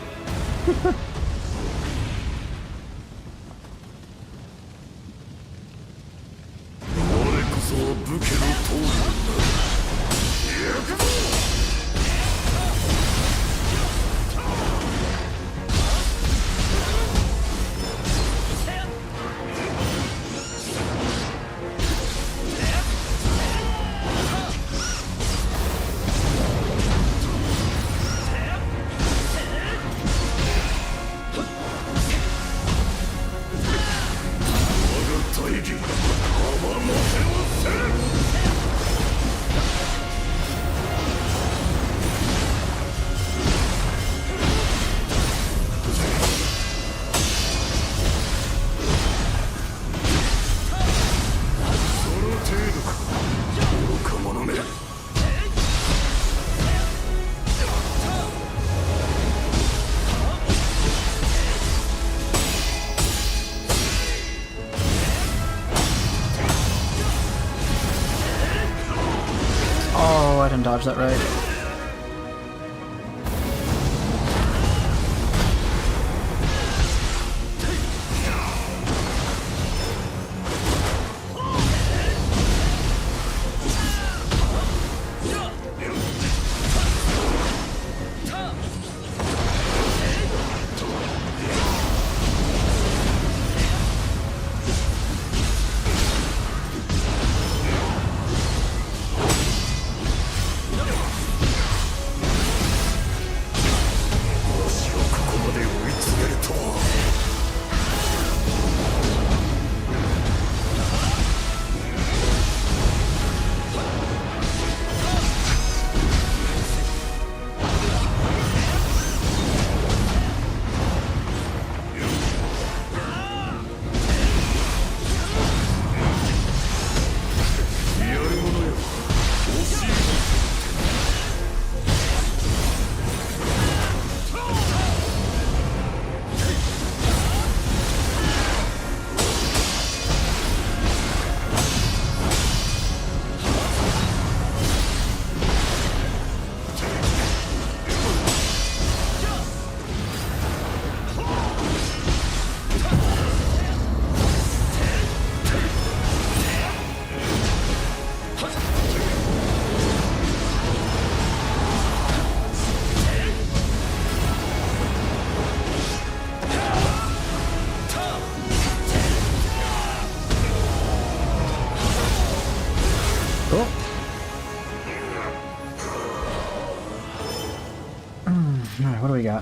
Oh, I didn't dodge that right.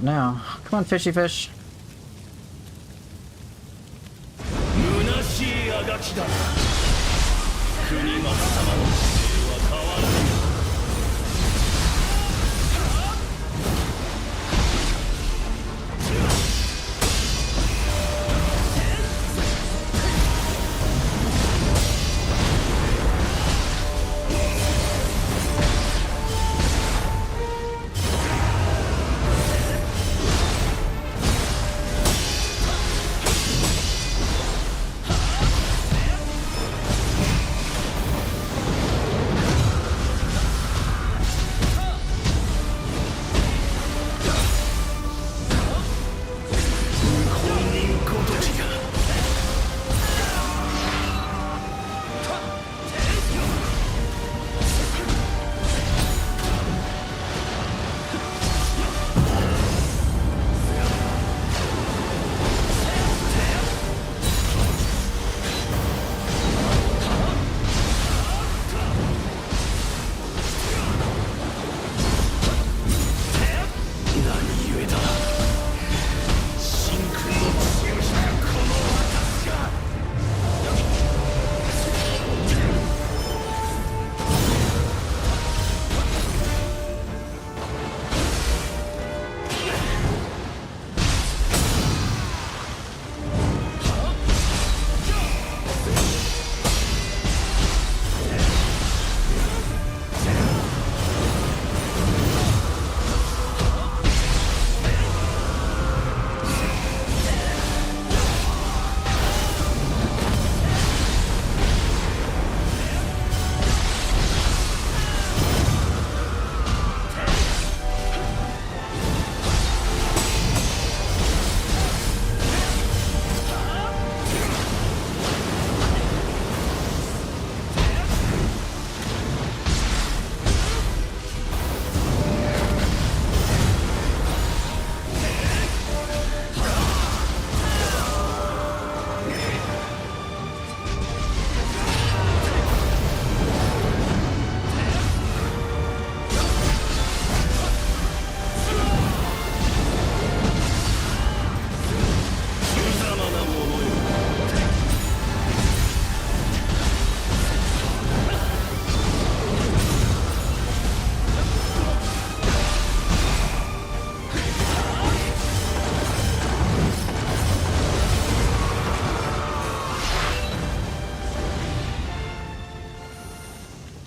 What now? Come on, fishy fish. 虚しいあがきだ。国松様の姿勢は変わらない。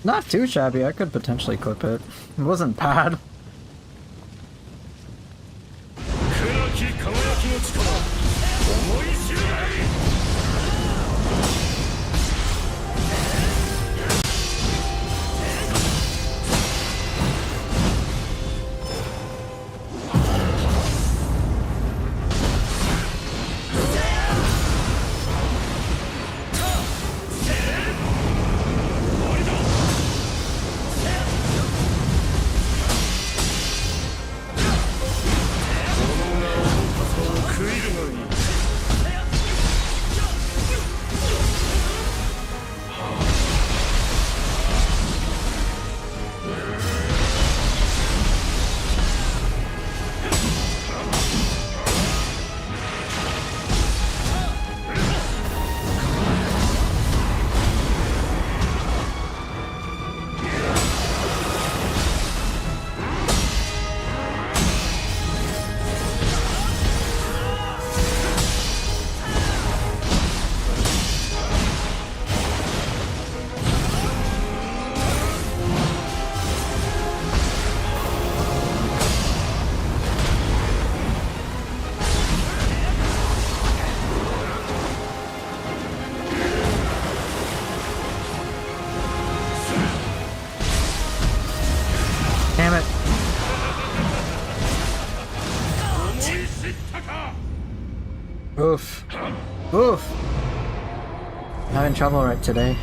Not too shabby, I could potentially clip it. It wasn't bad. 暗き輝きの力思い知るがいい。Damn it. Oof. Oof. Having trouble right today.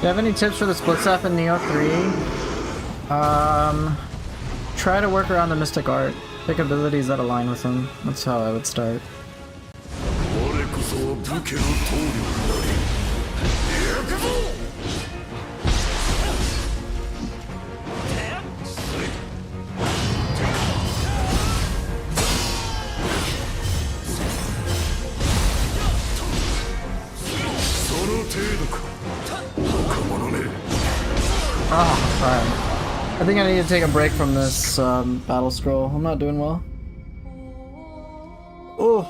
you have any tips for the split staff in Neo 3? Try to work around the Mystic Art. Pick abilities that align with him. That's how I would start. 我こそは武家の棟梁なり行くぞその程度か若者め Oh, alright. I think I need to take a break from this battle scroll. I'm not doing well. Oof.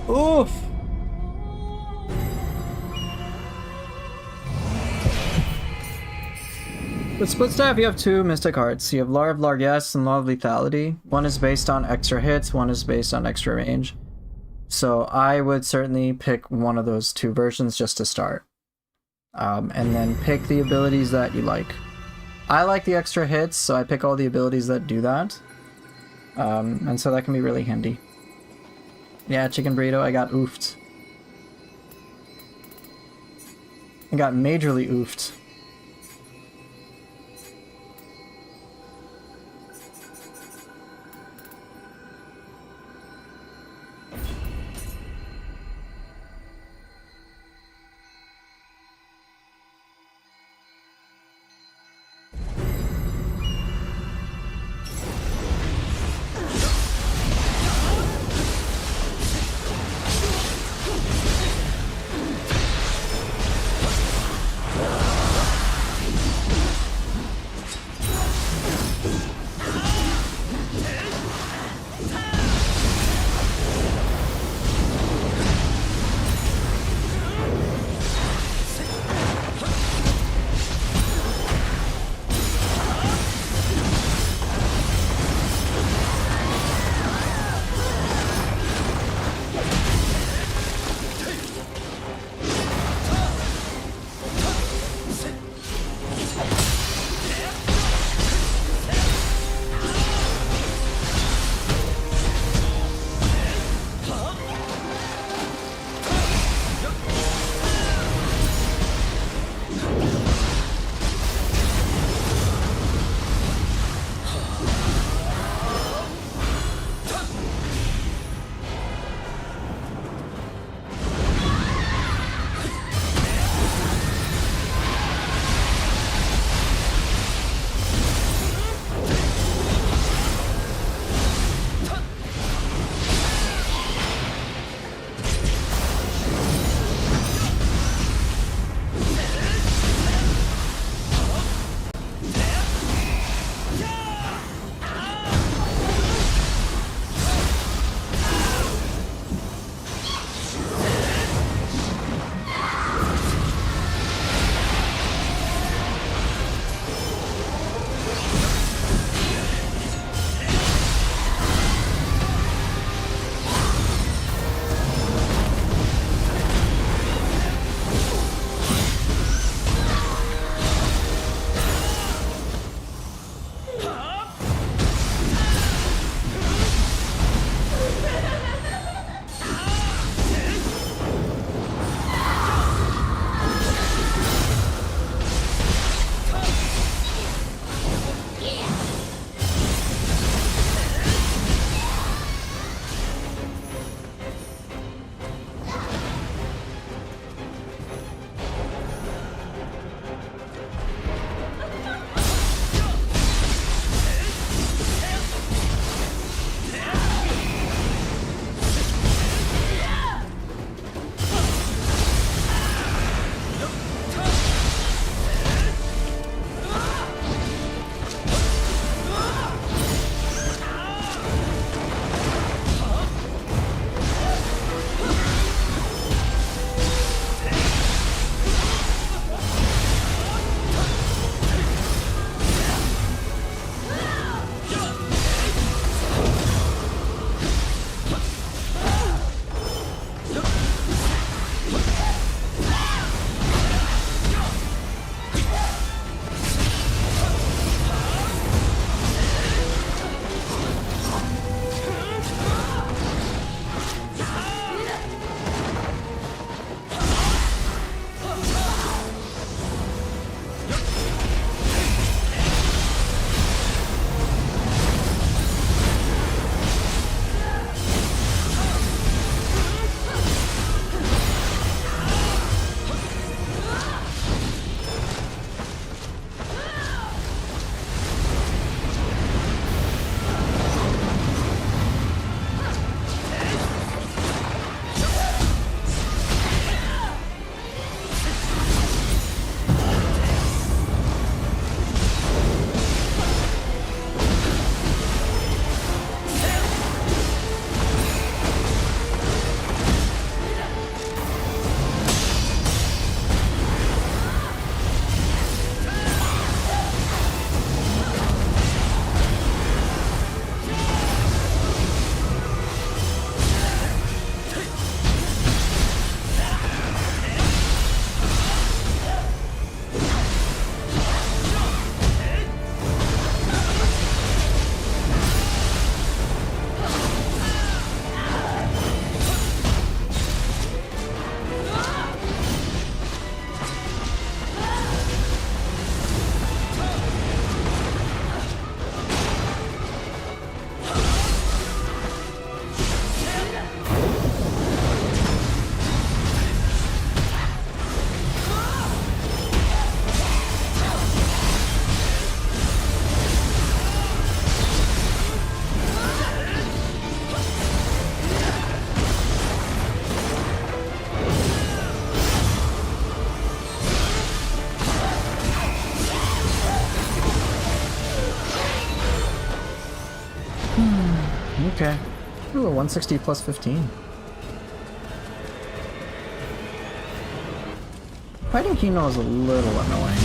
Oof. With Split Staff, you have two Mystic Hearts. You have Law of Largesse and Law of Lethality. One is based on extra hits, one is based on extra range. So I would certainly pick one of those two versions just to start. And then pick the abilities that you like. I like the extra hits, so I pick all the abilities that do that. And so that can be really handy. Yeah, chicken burrito, I got oofed. I got majorly oofed. Okay. Ooh, 160 plus 15. Fighting Kino is a little annoying.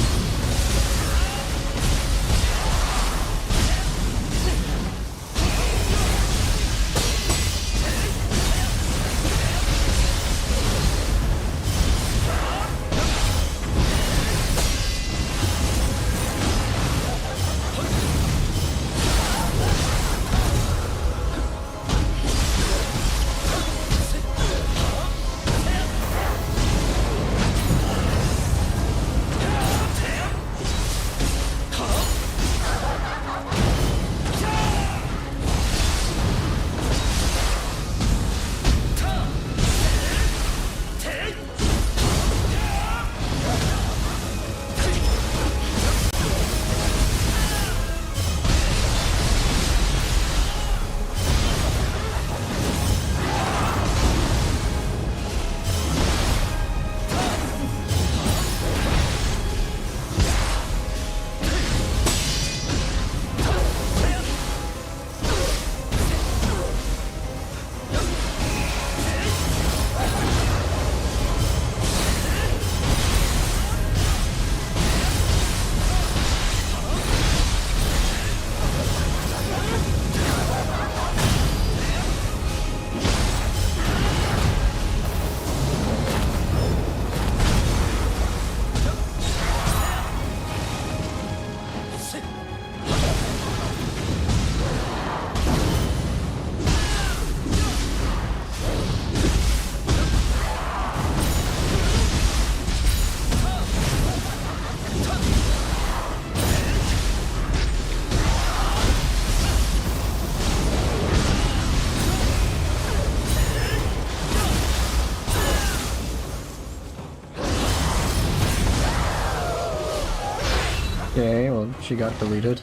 Okay, well, she got deleted.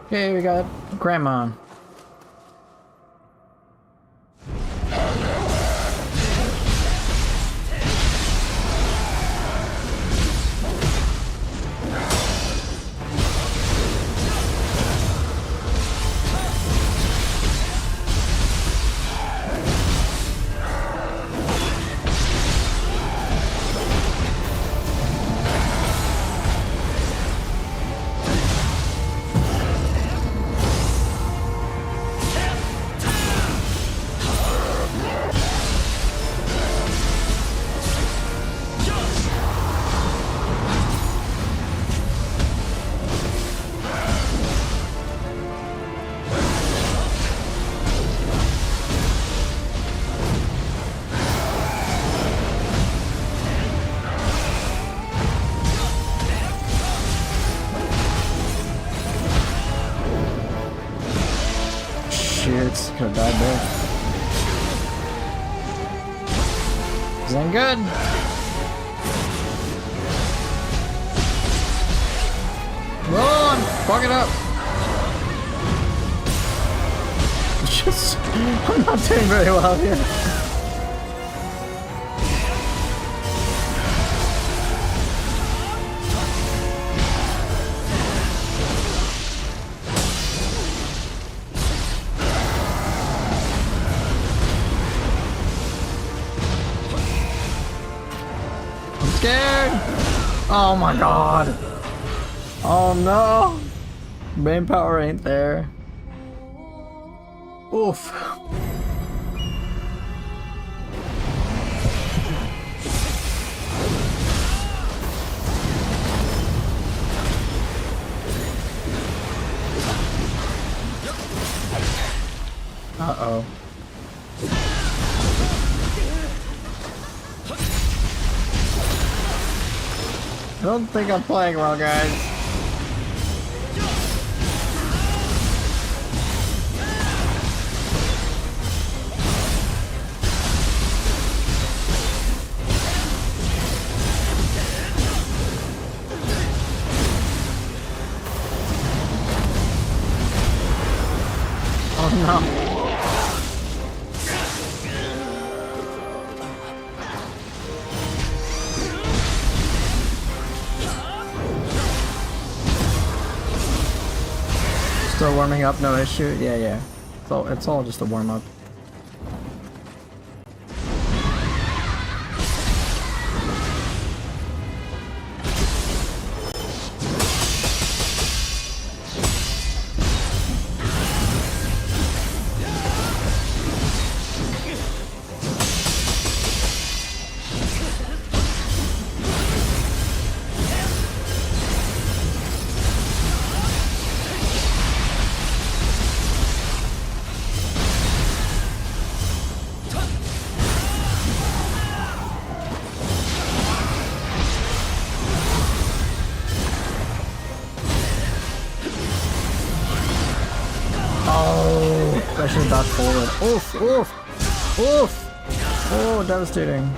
Okay, we got Grandma. Shit, could have died there. This ain't good. Run! Fuck it up! Just, I'm not doing very well here. Scared! Oh my god! Oh no! Brain power ain't there. Oof. Uh-oh. I don't think I'm playing well, guys. Oh no. Still warming up, no issue. Yeah, yeah. It's all just a warm up. I should dodge forward. Oof, oof, oof. Oh, devastating.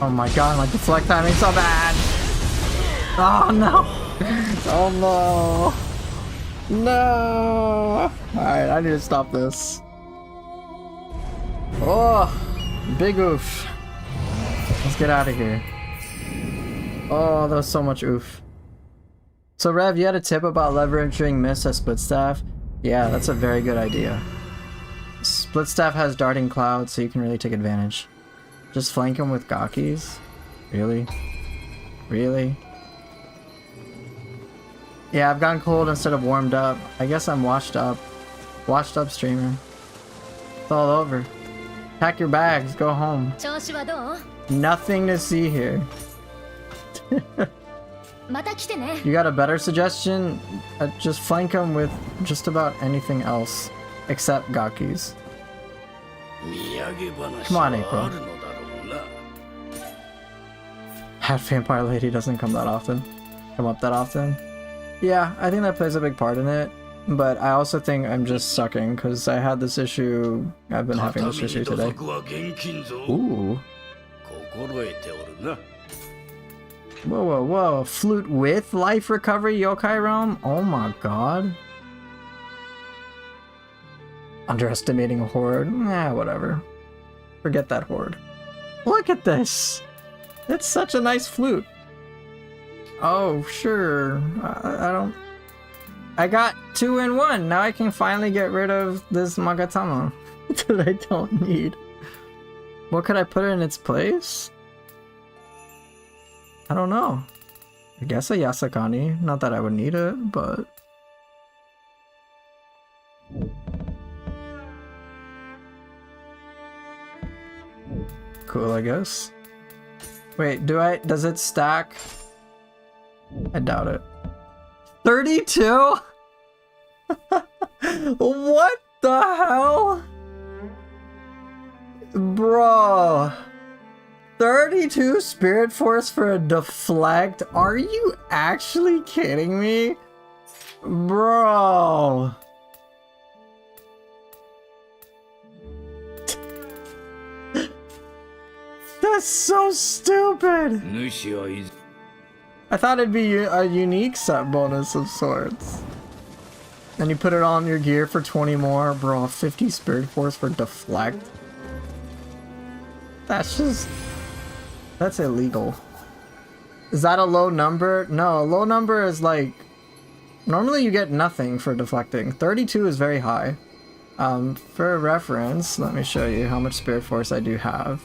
Oh my god, my deflect timing's so bad! Oh no! Oh no! No! Alright, I need to stop this. Oh! Big oof. Let's get out of here. Oh, that was so much oof. So Rev, you had a tip about leveraging Mist as Split Staff? Yeah, that's a very good idea. Split Staff has Darting Cloud, so you can really take advantage. Just flank him with Gakis? Really? Really? Yeah, I've gotten cold instead of warmed up. I guess I'm washed up. Washed up streamer. It's all over. Pack your bags, go home. Nothing to see here. You got a better suggestion? Just flank him with just about anything else. Except Gakis. Come on, April. Hat Vampire Lady doesn't come up that often. Yeah, I think that plays a big part in it, but I also think I'm just sucking because I had this issue. I've been having this issue today. Ooh. Whoa, whoa, whoa. Flute with life recovery yokai realm? Oh my god. Underestimating a horde? Nah, whatever. Forget that horde. Look at this! It's such a nice flute. Oh, sure. I don't... I got 2 in 1. Now I can finally get rid of this Magatama that I don't need. What could I put in its place? I don't know. I guess a Yasakani. Not that I would need it, but... Cool, I guess. Wait, does it stack? I doubt it. 32? What the hell? Bro. 32 Spirit Force for a deflect? Are you actually kidding me? Bro. That's so stupid! I thought it'd be a unique set bonus of sorts. And you put it on your gear for 20 more, bro. 50 Spirit Force for deflect. That's illegal. Is that a low number? No, a low number is like... Normally you get nothing for deflecting. 32 is very high. For reference, let me show you how much Spirit Force I do have.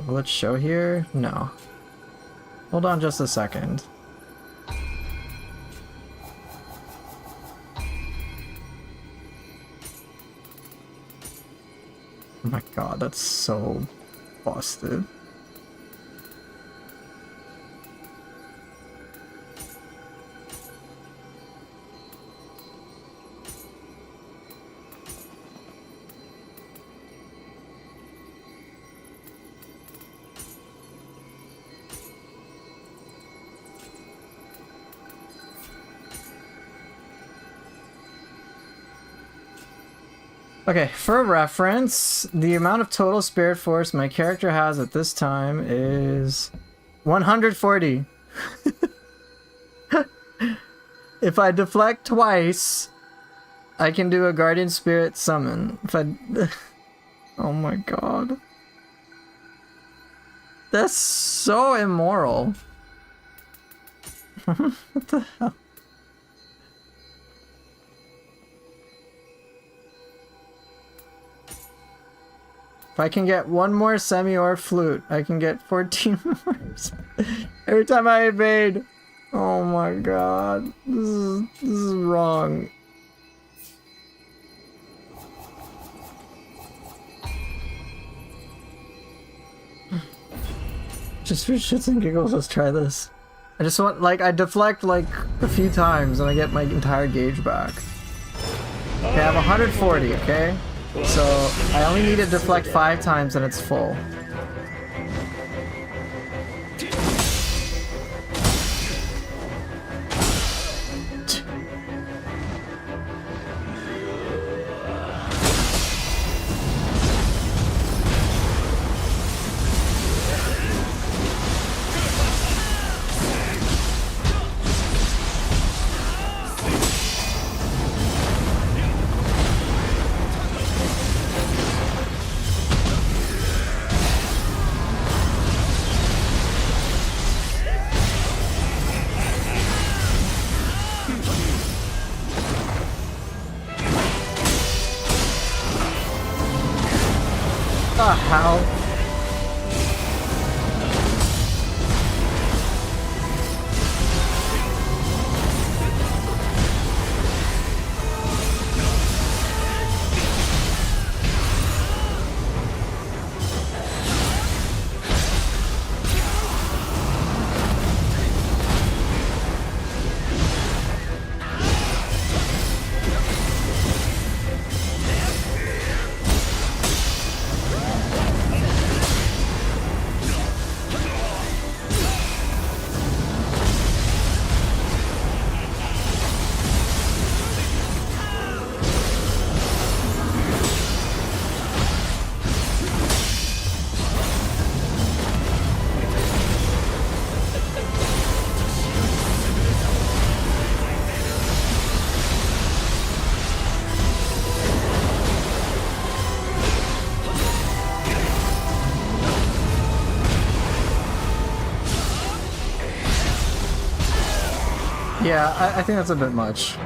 Will it show here? No. Hold on just a second. Oh my god, that's so busted. Okay, for reference, the amount of total spirit force my character has at this time is 140. If I deflect twice, I can do a guardian spirit summon. If I... Oh my god. That's so immoral. What the hell? If I can get one more semi-or flute, I can get 14 more. Every time I evade. Oh my god. This is wrong. Just for shits and giggles, let's try this. I just want, like, I deflect like a few times and I get my entire gauge back. Okay, I have 140, okay? So, I only need to deflect 5 times and it's full. How? Yeah, I think that's a bit much.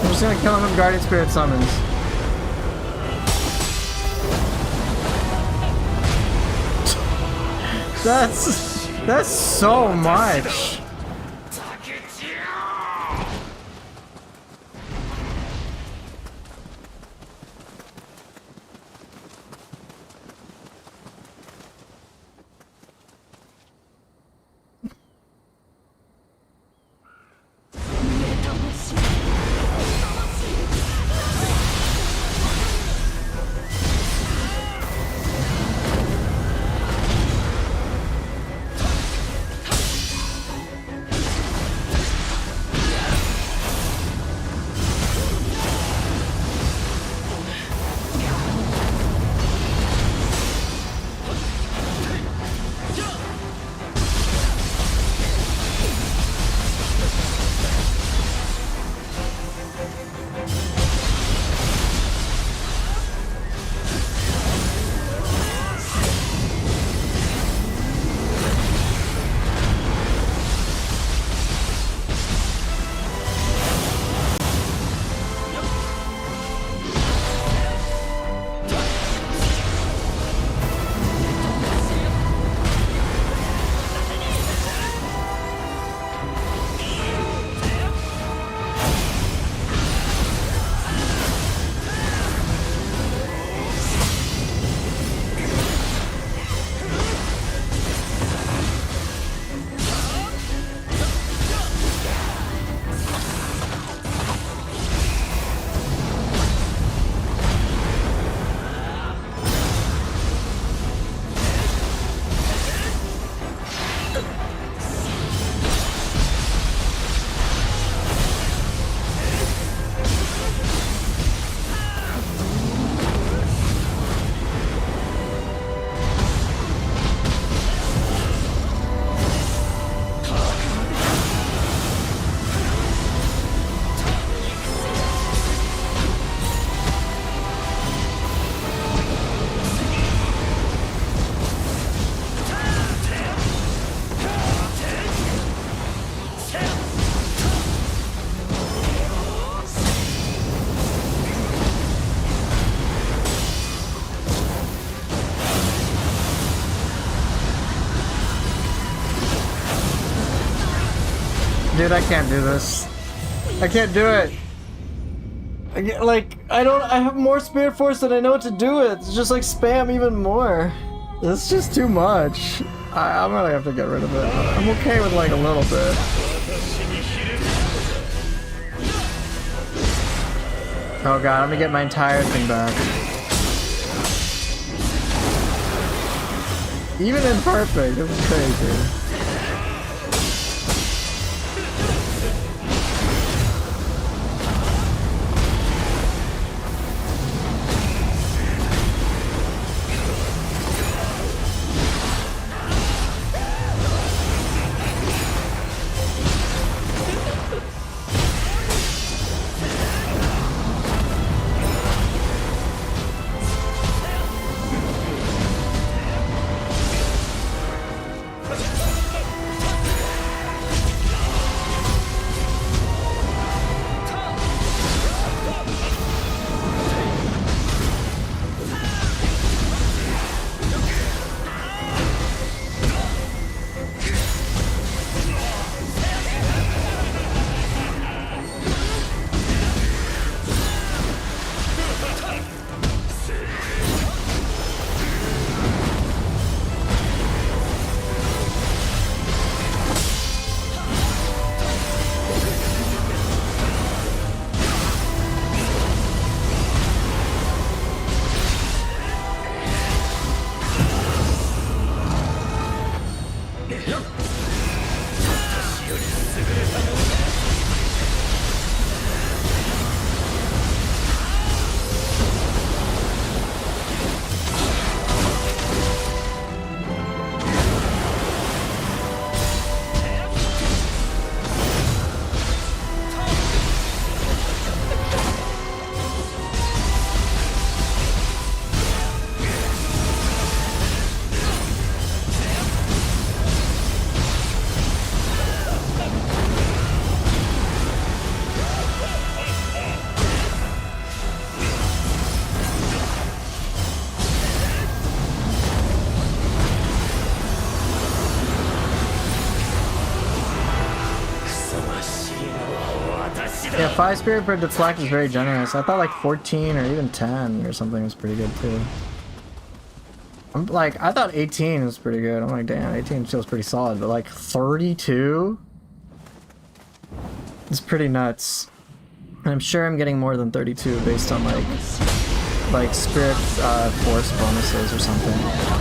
I'm just gonna kill him with Guardian Spirit summons. That's so much. Dude, I can't do this. I can't do it. I have more Spirit Force than I know what to do with. It's just like spam even more. It's just too much. I'm gonna have to get rid of it. I'm okay with like a little bit. Oh god, I'm gonna get my entire thing back. Even imperfect, this is crazy. Yeah, 5 spirit per deflect is very generous. I thought like 14 or even 10 or something was pretty good too. I thought 18 was pretty good. I'm like, damn, 18 feels pretty solid, but like 32 is pretty nuts. And I'm sure I'm getting more than 32 based on like spirit force bonuses or something.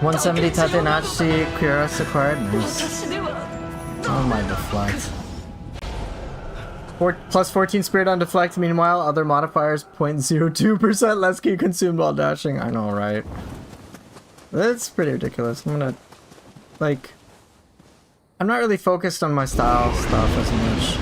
170 Tatenachi Cuirass acquired. Nice. Oh my deflect. Plus 14 spirit on deflect. Meanwhile, other modifiers 0.02% less ki consumed while dashing. I know, right? That's pretty ridiculous. I'm gonna, like, I'm not really focused on my style stuff as much.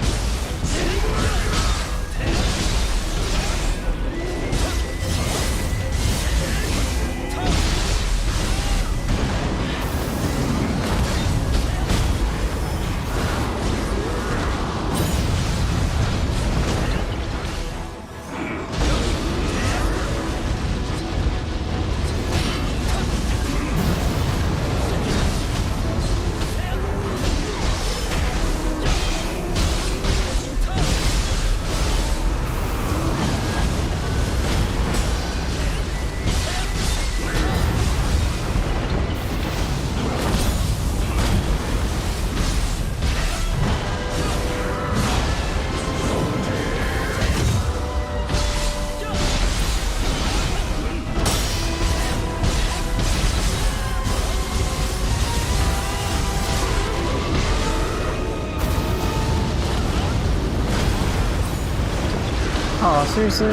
Oh, seriously?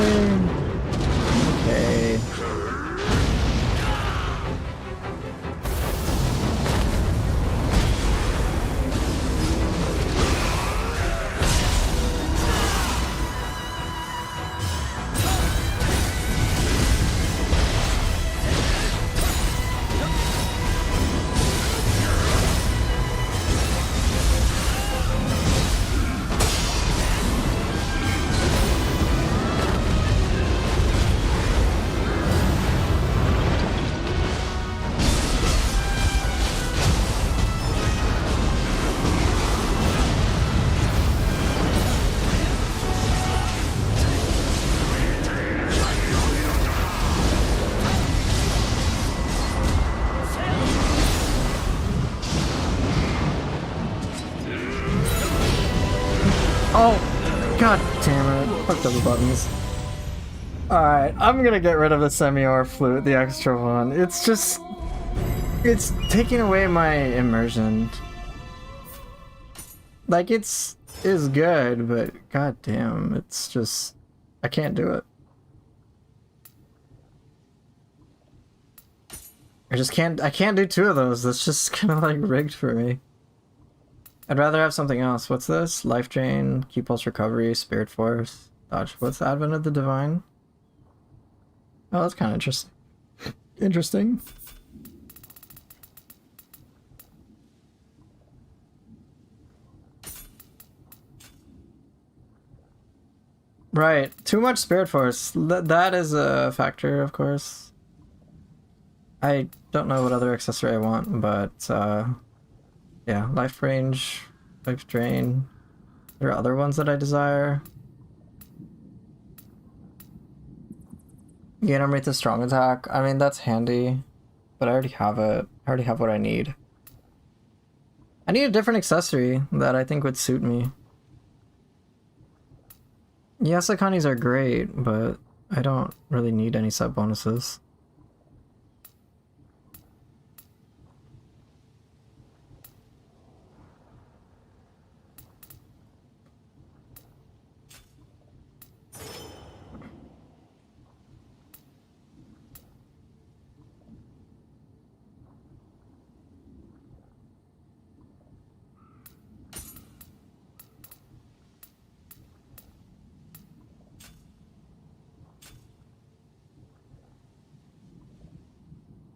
Okay. Oh, god damn it. Fucked up the buttons. Alright, I'm gonna get rid of the semi-or flute, the extra one. It's just... it's taking away my immersion. Like, it's good, but god damn, it's just... I can't do it. I can't do two of those. That's just kind of like rigged for me. I'd rather have something else. What's this? Life Drain, Key Pulse Recovery, Spirit Force, Dodge. What's Advent of the Divine? Oh, that's kind of interesting. Interesting. Right. Too much Spirit Force. That is a factor, of course. I don't know what other accessory I want, but yeah, life range, life drain. There are other ones that I desire. Gain armor to strong attack. I mean, that's handy, but I already have it. I already have what I need. I need a different accessory that I think would suit me. Yes, Akanis are great, but I don't really need any sub bonuses.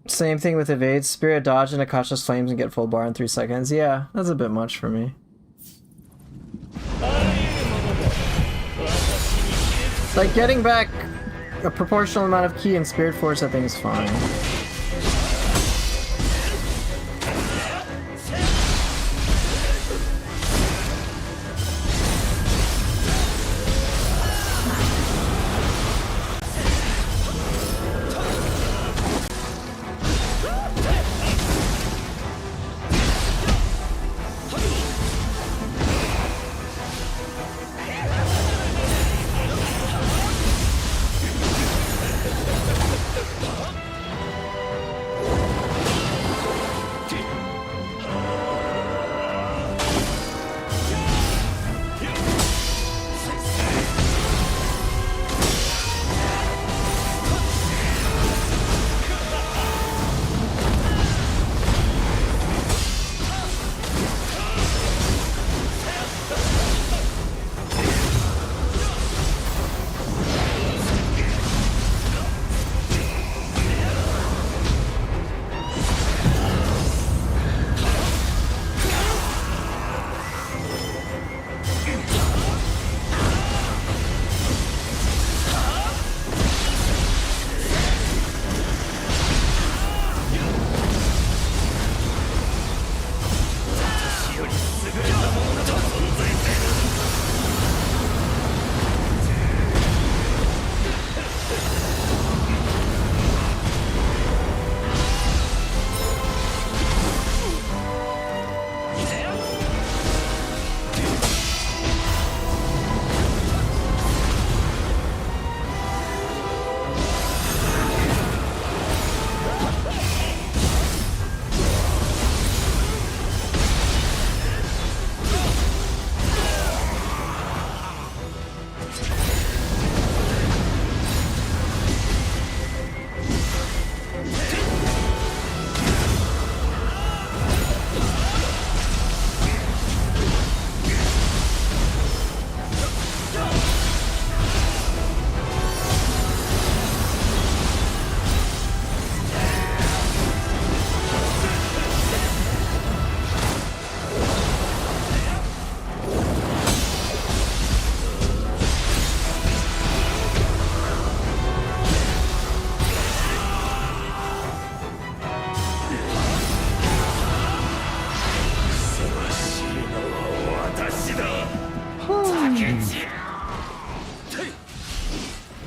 Same thing with evade. Spirit dodge and Akasha's Flames and get full bar in 3 seconds. Yeah, that's a bit much for me. Like, getting back a proportional amount of ki and Spirit Force I think is fine.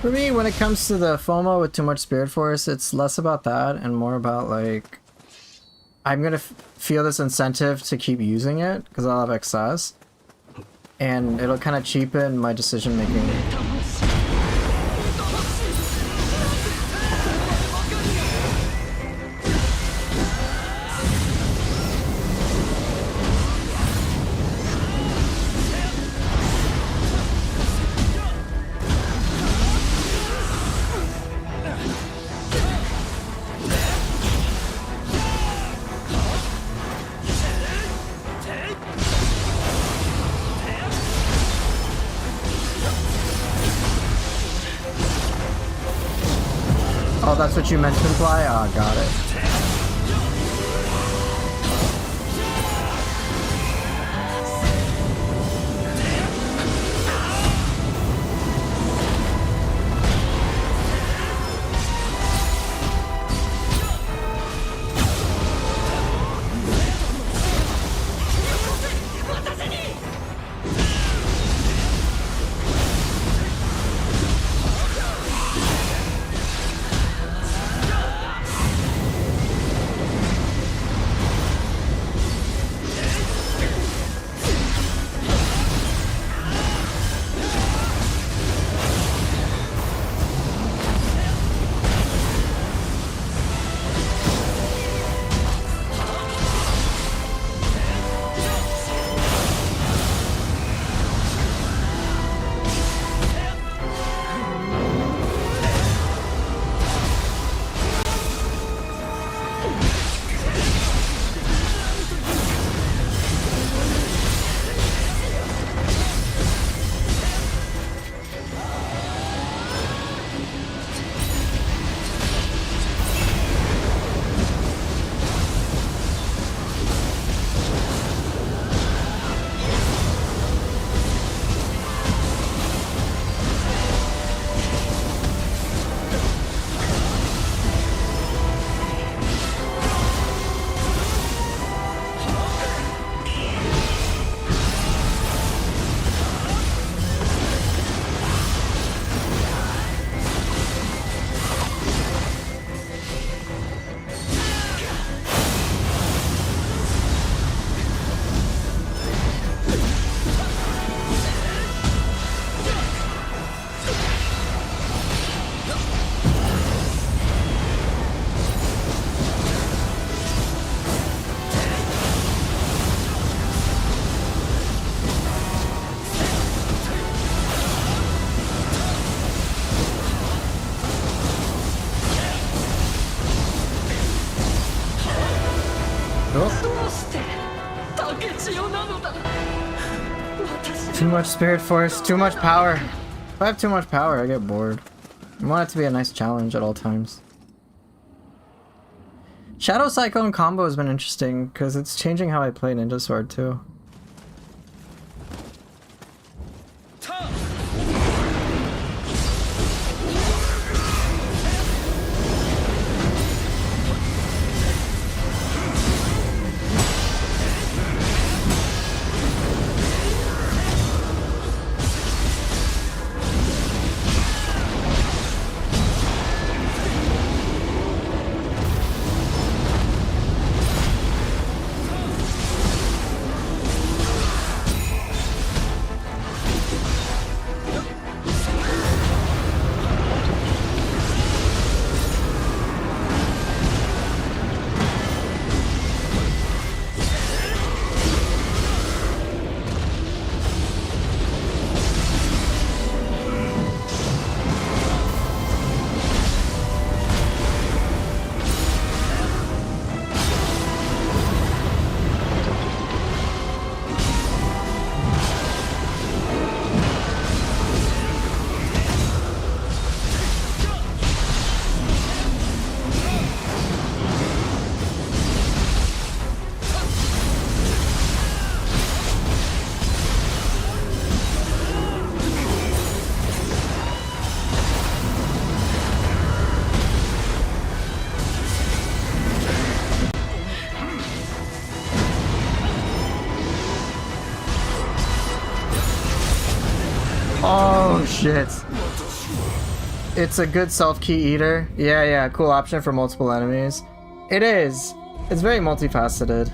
For me, when it comes to the FOMO with too much Spirit Force, it's less about that and more about like I'm gonna feel this incentive to keep using it because I'll have excess, and it'll kind of cheapen my decision making. Oh, that's what you meant to imply? Ah, got it. Too much Spirit Force, too much power. If I have too much power, I get bored. I want it to be a nice challenge at all times. Shadow Cyclone combo has been interesting because it's changing how I play Ninja Sword too. Oh shit. It's a good self-key eater. Yeah, cool option for multiple enemies. It is. It's very multifaceted.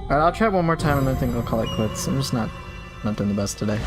Alright, I'll try one more time and then I think I'll call it quits. I'm just not doing the best today.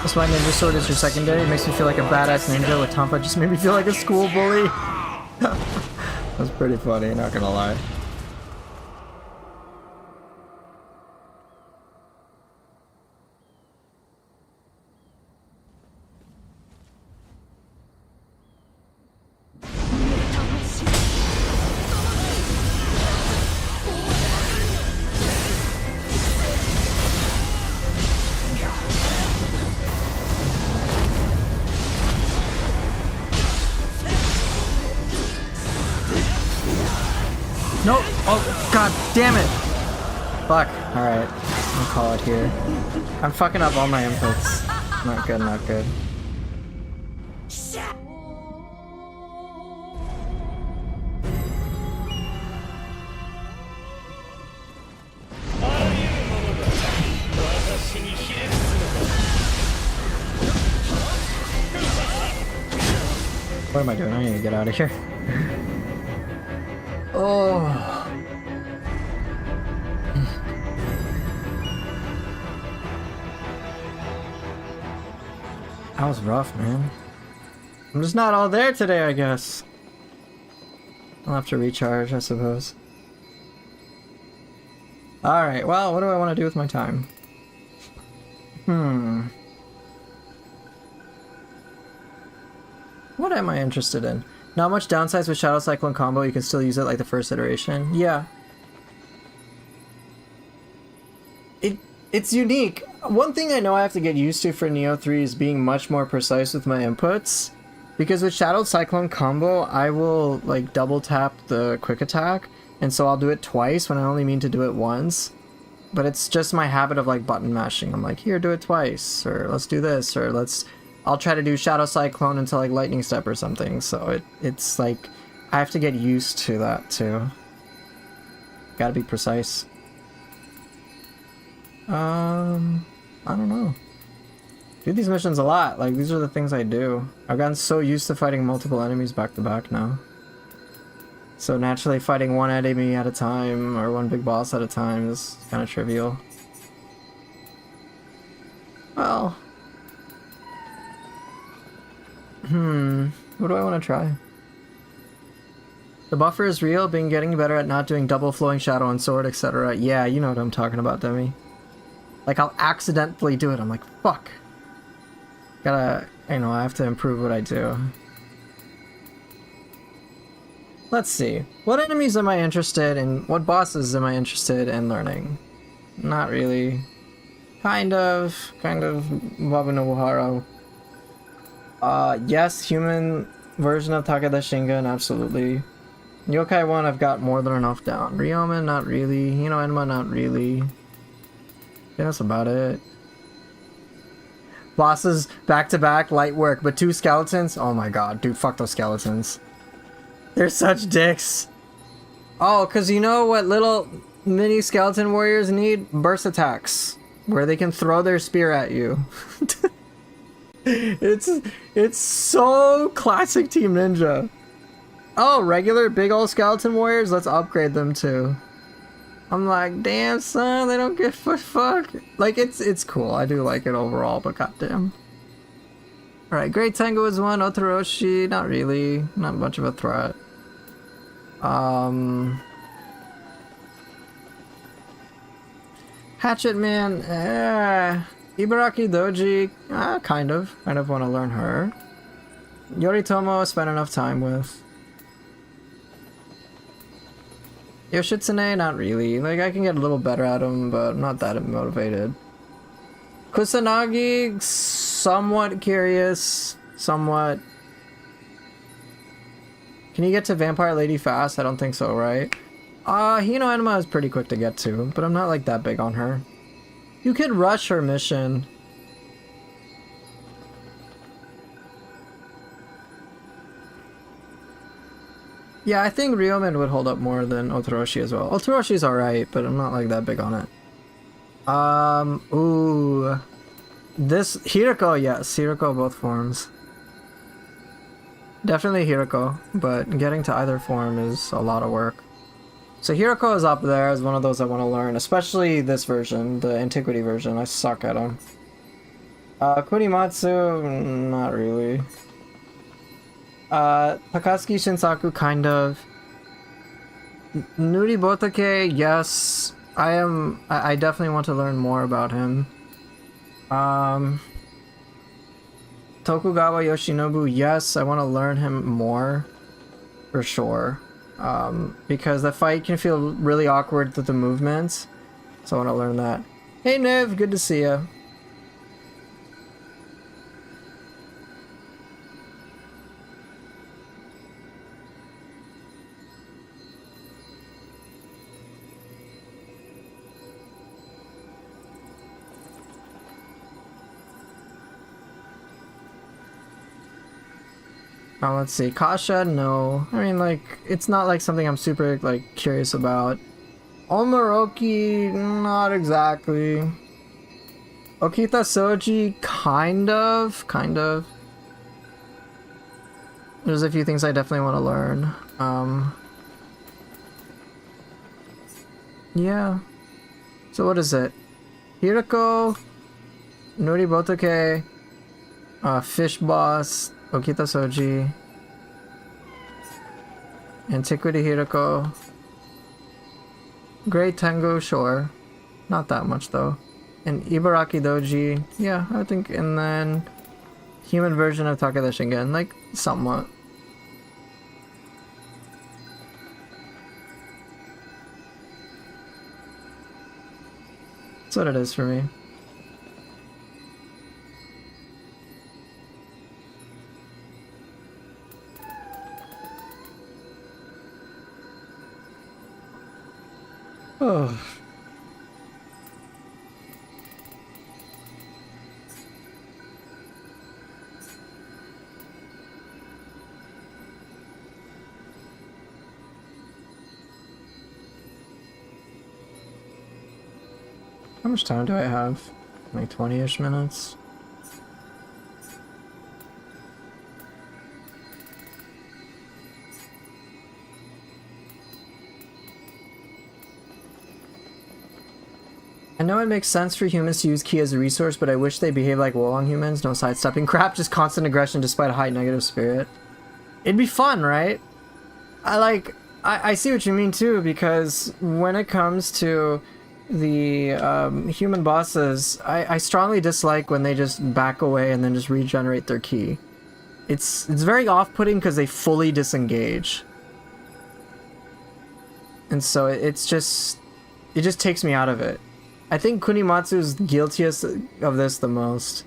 That's why Ninja Sword is your secondary. It makes me feel like a badass ninja, with Tonfa just made me feel like a school bully. That's pretty funny, not gonna lie. Nope! Oh, god damn it! Fuck. Alright. I'll call it here. I'm fucking up all my inputs. Not good, not good. What am I doing? I need to get out of here. Oh. That was rough, man. I'm just not all there today, I guess. I'll have to recharge, I suppose. Alright, well, what do I want to do with my time? What am I interested in? Not much downsides with Shadow Cyclone combo, you can still use it like the first iteration. Yeah. It's unique. One thing I know I have to get used to for Neo 3 is being much more precise with my inputs. Because with Shadow Cyclone combo, I will like double tap the quick attack, and so I'll do it twice when I only mean to do it once. But it's just my habit of like button mashing. I'm like, here, do it twice, or let's do this, or I'll try to do Shadow Cyclone until like Lightning Step or something. So it's like, I have to get used to that too. Gotta be precise. I don't know. Do these missions a lot. Like, these are the things I do. I've gotten so used to fighting multiple enemies back to back now. So naturally fighting one enemy at a time, or one big boss at a time, is kind of trivial. Well... what do I want to try? The buffer is real, been getting better at not doing double flowing shadow and sword, etc. Yeah, you know what I'm talking about, Demi. Like, I'll accidentally do it. I'm like, fuck. Gotta, you know, I have to improve what I do. Let's see. What enemies am I interested in? What bosses am I interested in learning? Not really. Kind of Babu Nobuhara. Yes, human version of Takeda Shingen, absolutely. Yokai 1, I've got more than enough down. Ryomen, not really. Hino Enma, not really. Yeah, that's about it. Bosses back to back, light work, but 2 skeletons? Oh my god, dude, fuck those skeletons. They're such dicks. Oh, cause you know what little mini skeleton warriors need? Burst attacks, where they can throw their spear at you. It's so classic Team Ninja. Oh, regular big old skeleton warriors? Let's upgrade them too. I'm like, damn son, they don't give a fuck. Like, it's cool. I do like it overall, but goddamn. Alright, Great Tango is one. Otoroshi, not really. Not much of a threat. Hatchet Man, Ibaraki Doji, kind of want to learn her. Yoritomo, spent enough time with. Yoshitsune, not really. Like, I can get a little better at him, but I'm not that motivated. Kusanagi, somewhat curious, somewhat. Can you get to Vampire Lady fast? I don't think so, right? Hino Enma is pretty quick to get to, but I'm not like that big on her. You could rush her mission. Yeah, I think Ryomen would hold up more than Otoroshi as well. Otoroshi's alright, but I'm not like that big on it. Ooh. This, Hirako, yes, Hirako both forms. Definitely Hirako, but getting to either form is a lot of work. So Hirako is up there as one of those I want to learn, especially this version, the Antiquity version. I suck at them. Kunimatsu, not really. Takatsuki Shinsaku, kind of. Nuri Botake, yes. I definitely want to learn more about him. Tokugawa Yoshinobu, yes, I want to learn him more. For sure. Because the fight can feel really awkward with the movements. So I want to learn that. Hey Niv, good to see ya. Oh, let's see. Kasha, no. I mean, like, it's not like something I'm super, like, curious about. Omaroki, not exactly. Okita Soji, kind of. There's a few things I definitely want to learn. Yeah. So what is it? Hirako, Nuri Botake, Fish Boss, Okita Soji, Antiquity Hirako, Great Tango, sure. Not that much though. And Ibaraki Doji, yeah, I think, and then human version of Takeda Shingen, like, somewhat. That's what it is for me. Oh. How much time do I have? Like 20-ish minutes? I know it makes sense for humans to use ki as a resource, but I wish they behave like Wolong humans. No sidestepping crap, just constant aggression despite a high negative spirit. It'd be fun, right? I see what you mean too, because when it comes to the human bosses, I strongly dislike when they just back away and then just regenerate their ki. It's very off-putting because they fully disengage. And so it just takes me out of it. I think Kunimatsu's guiltiest of this the most.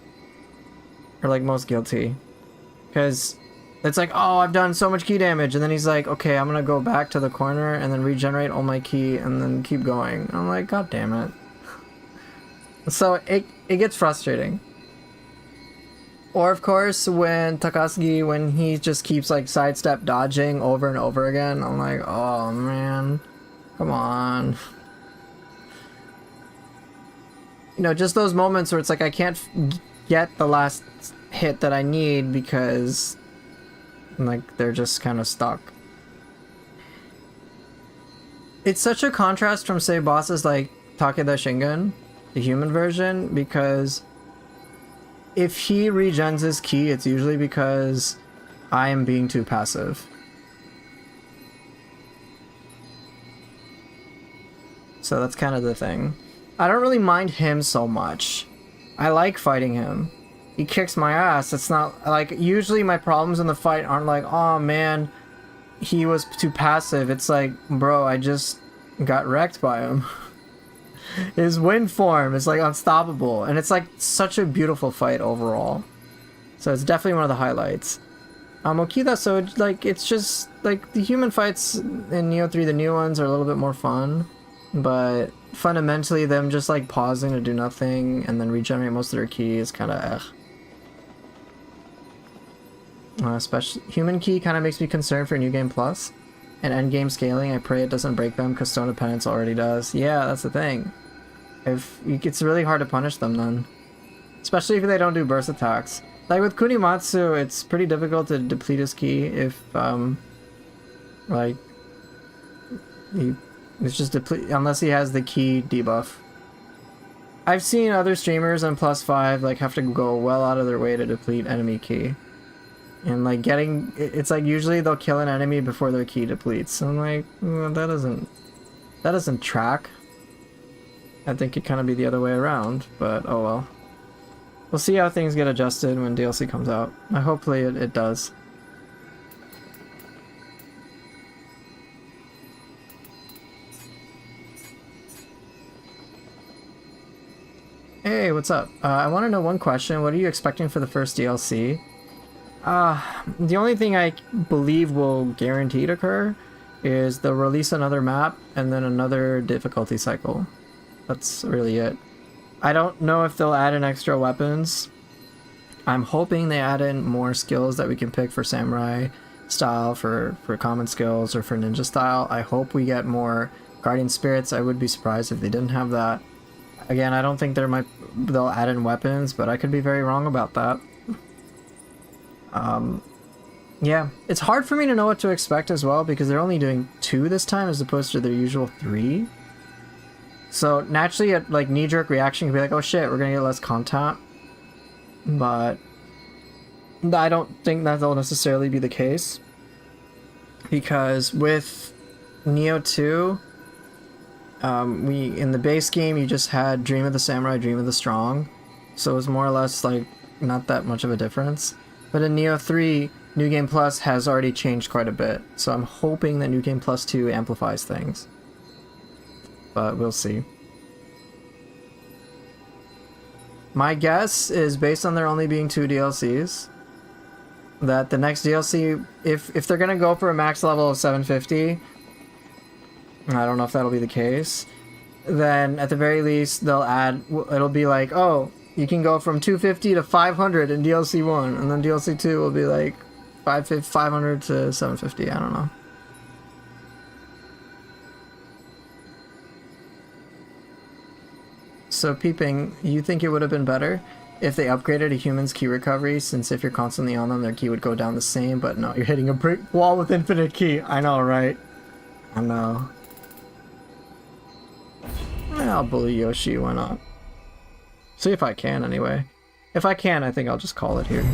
Or like most guilty. Because it's like, oh, I've done so much ki damage, and then he's like, okay, I'm gonna go back to the corner and then regenerate all my ki and then keep going. I'm like, god damn it. So it gets frustrating. Or of course when Takasugi, when he just keeps like sidestep dodging over and over again, I'm like, oh man, come on. You know, just those moments where it's like I can't get the last hit that I need because like they're just kind of stuck. It's such a contrast from, say, bosses like Takeda Shingen, the human version, because if he regens his ki, it's usually because I am being too passive. So that's kind of the thing. I don't really mind him so much. I like fighting him. He kicks my ass. It's not like, usually my problems in the fight aren't like, oh man, he was too passive. It's like, bro, I just got wrecked by him. His wind form is like unstoppable, and it's like such a beautiful fight overall. So it's definitely one of the highlights. Okida, so like it's just like the human fights in Nioh 3, the new ones are a little bit more fun, but fundamentally them just like pausing to do nothing and then regenerate most of their ki is kind of especially human ki kind of makes me concerned for New Game Plus and endgame scaling. I pray it doesn't break them because Stone of Penance already does. Yeah, that's the thing. It's really hard to punish them then, especially if they don't do burst attacks. Like with Kunimatsu, it's pretty difficult to deplete his ki if like it's just deplete unless he has the ki debuff. I've seen other streamers on +5 like have to go well out of their way to deplete enemy ki. And like it's like usually they'll kill an enemy before their ki depletes. So I'm like, well, that doesn't track. I think it kind of be the other way around, but oh well. We'll see how things get adjusted when DLC comes out. Hopefully it does. Hey, what's up? I want to know one question. What are you expecting for the first DLC? The only thing I believe will guaranteed occur is they'll release another map and then another difficulty cycle. That's really it. I don't know if they'll add in extra weapons. I'm hoping they add in more skills that we can pick for samurai style, for common skills, or for ninja style. I hope we get more guardian spirits. I would be surprised if they didn't have that. Again, I don't think they'll add in weapons, but I could be very wrong about that. Yeah, it's hard for me to know what to expect as well because they're only doing 2 this time as opposed to their usual 3. So naturally, a like knee-jerk reaction could be like, "Oh shit, we're gonna get less content," but I don't think that'll necessarily be the case because with Nioh 2, in the base game you just had Dream of the Samurai, Dream of the Strong, so it was more or less like not that much of a difference. But in Nioh 3, New Game Plus has already changed quite a bit, so I'm hoping that New Game Plus 2 amplifies things. But we'll see. My guess is, based on there only being 2 DLCs, that the next DLC, if they're gonna go for a max level of 750, I don't know if that'll be the case, then at the very least they'll add, it'll be like, oh, you can go from 250 to 500 in DLC 1, and then DLC 2 will be like 500 to 750, I don't know. So Peeping, you think it would have been better if they upgraded a human's ki recovery, since if you're constantly on them, their ki would go down the same, but no, you're hitting a brick wall with infinite ki. I know, right? I know. I'll bully Yoshi, why not? See if I can, anyway. If I can, I think I'll just call it here.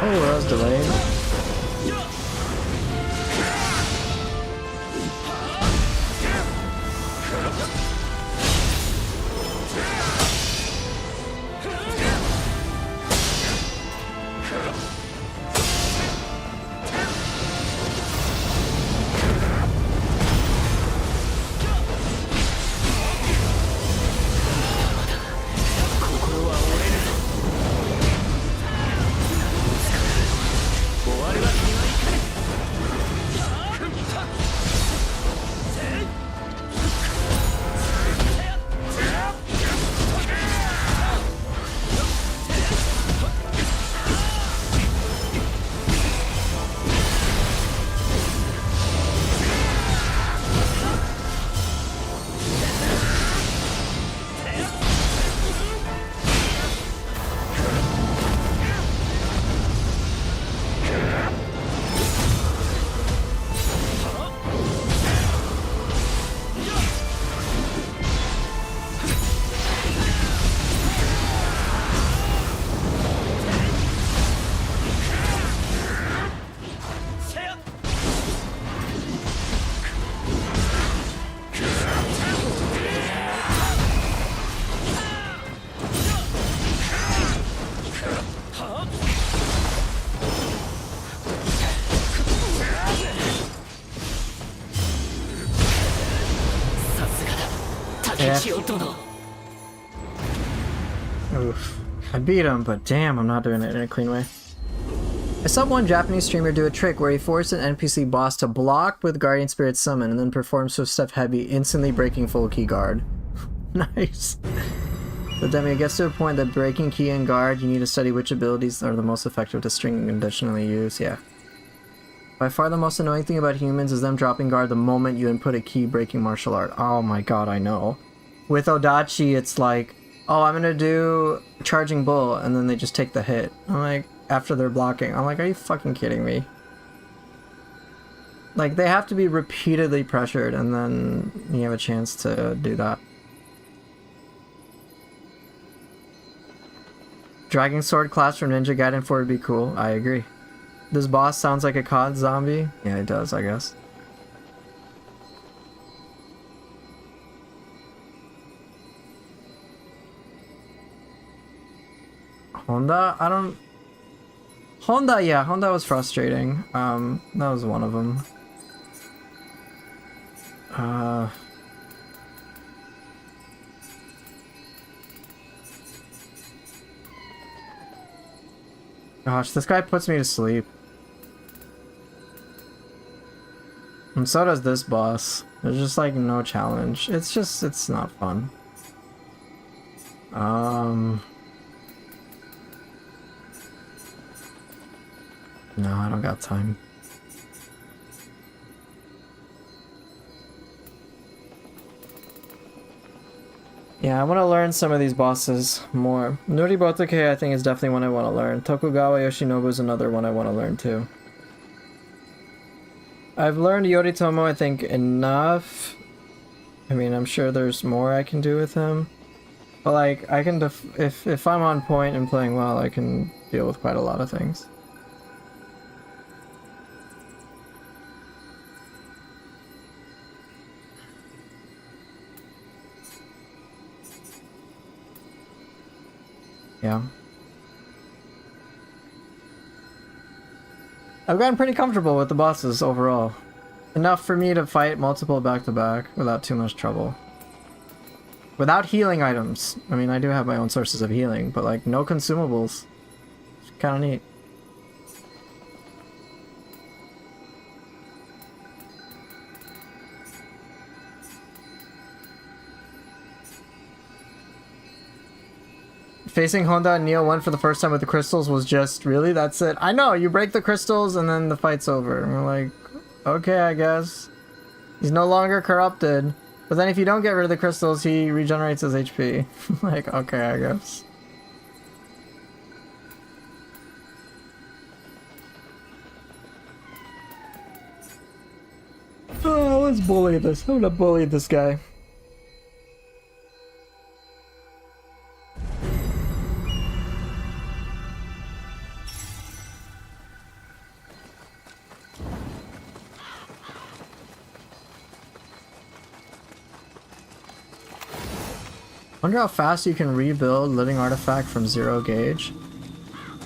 Oh, that was delayed. Oof. I beat him, but damn, I'm not doing it in a clean way. I saw one Japanese streamer do a trick where he forced an NPC boss to block with Guardian Spirit Summon and then perform Swift Step Heavy, instantly breaking full ki guard. Nice. But then when it gets to a point that breaking ki and guard, you need to study which abilities are the most effective to string conditionally use. Yeah. By far the most annoying thing about humans is them dropping guard the moment you input a ki breaking martial art. Oh my god, I know. With Odachi, it's like, oh, I'm gonna do Charging Bull, and then they just take the hit. I'm like, after they're blocking. I'm like, are you fucking kidding me? Like, they have to be repeatedly pressured, and then you have a chance to do that. Dragon Sword class from Ninja Gaiden 4 would be cool. I agree. This boss sounds like a COD zombie. Yeah, it does, I guess. Honda? I don't... Honda, yeah. Honda was frustrating. That was one of them. Gosh, this guy puts me to sleep. And so does this boss. There's just like no challenge. It's just, it's not fun. No, I don't got time. Yeah, I want to learn some of these bosses more. Noribotoke, I think, is definitely one I want to learn. Tokugawa Yoshinobu is another one I want to learn too. I've learned Yoritomo, I think, enough. I mean, I'm sure there's more I can do with him. But like, I can if I'm on point and playing well, I can deal with quite a lot of things. Yeah. I've gotten pretty comfortable with the bosses overall. Enough for me to fight multiple back-to-back without too much trouble. Without healing items. I mean, I do have my own sources of healing, but like, no consumables. It's kinda neat. Facing Honda and Neo 1 for the first time with the crystals was just, really? That's it? I know, you break the crystals and then the fight's over. And we're like, okay, I guess. He's no longer corrupted. But then if you don't get rid of the crystals, he regenerates his HP. Like, okay, I guess. Oh, let's bully this. I'm gonna bully this guy. Wonder how fast you can rebuild Living Artifact from 0 gauge.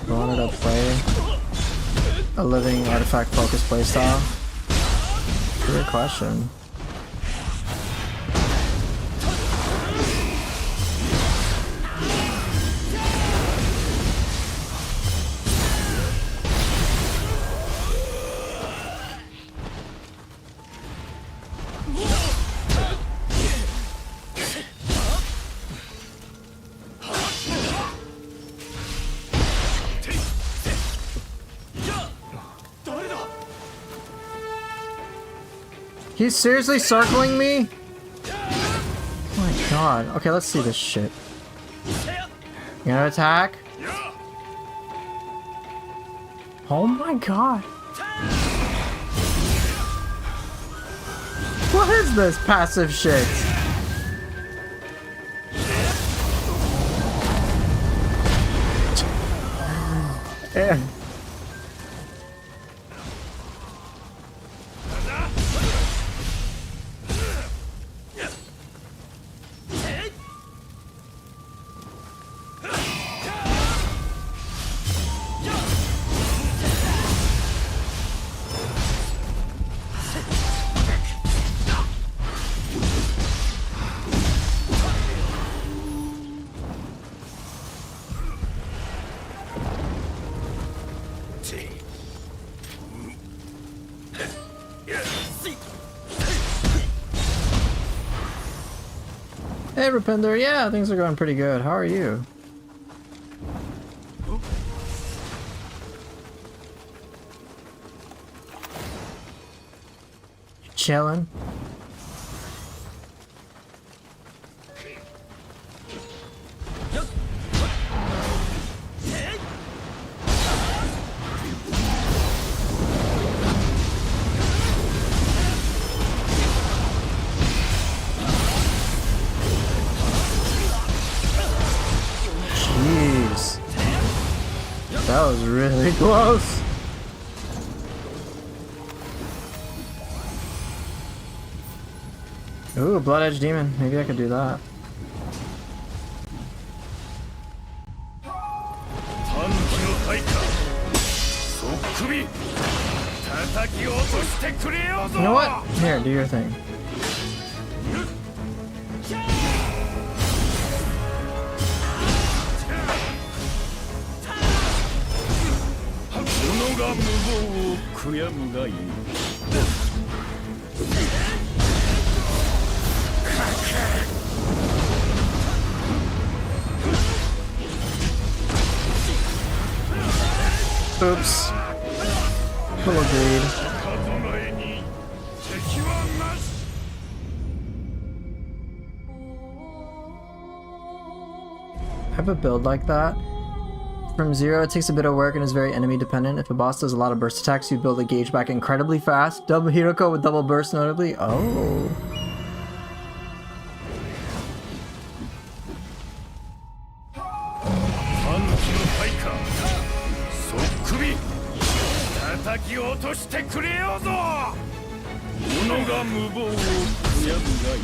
I wanted to play a Living Artifact focused playstyle. Good question. He's seriously circling me? Oh my god. Okay, let's see this shit. You gonna attack? Oh my god. What is this passive shit? Yeah. Hey Rupinder, yeah, things are going pretty good. How are you? Chillin'? That was really close. Ooh, Blood Edge Demon. Maybe I could do that. You know what? Here, do your thing. Oops. Little greed. 数えに敵はなし I have a build like that. From 0, it takes a bit of work and is very enemy dependent. If a boss does a lot of burst attacks, you build a gauge back incredibly fast. Double Hiroko with double burst notably. Oh. 反旗の配下即首叩き落としてくれようぞ己が無謀を悔やむがいい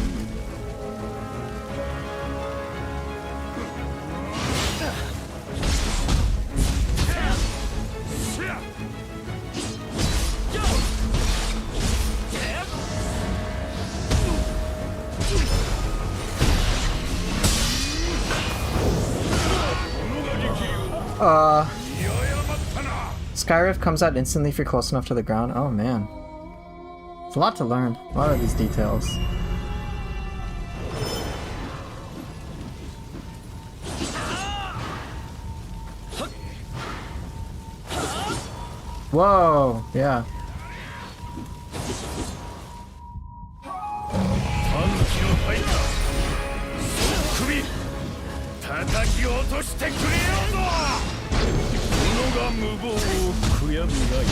Skyrift comes out instantly if you're close enough to the ground. Oh man. It's a lot to learn. A lot of these details. Whoa, yeah. 叩き落としてくれようぞ己が無謀を悔やむがいい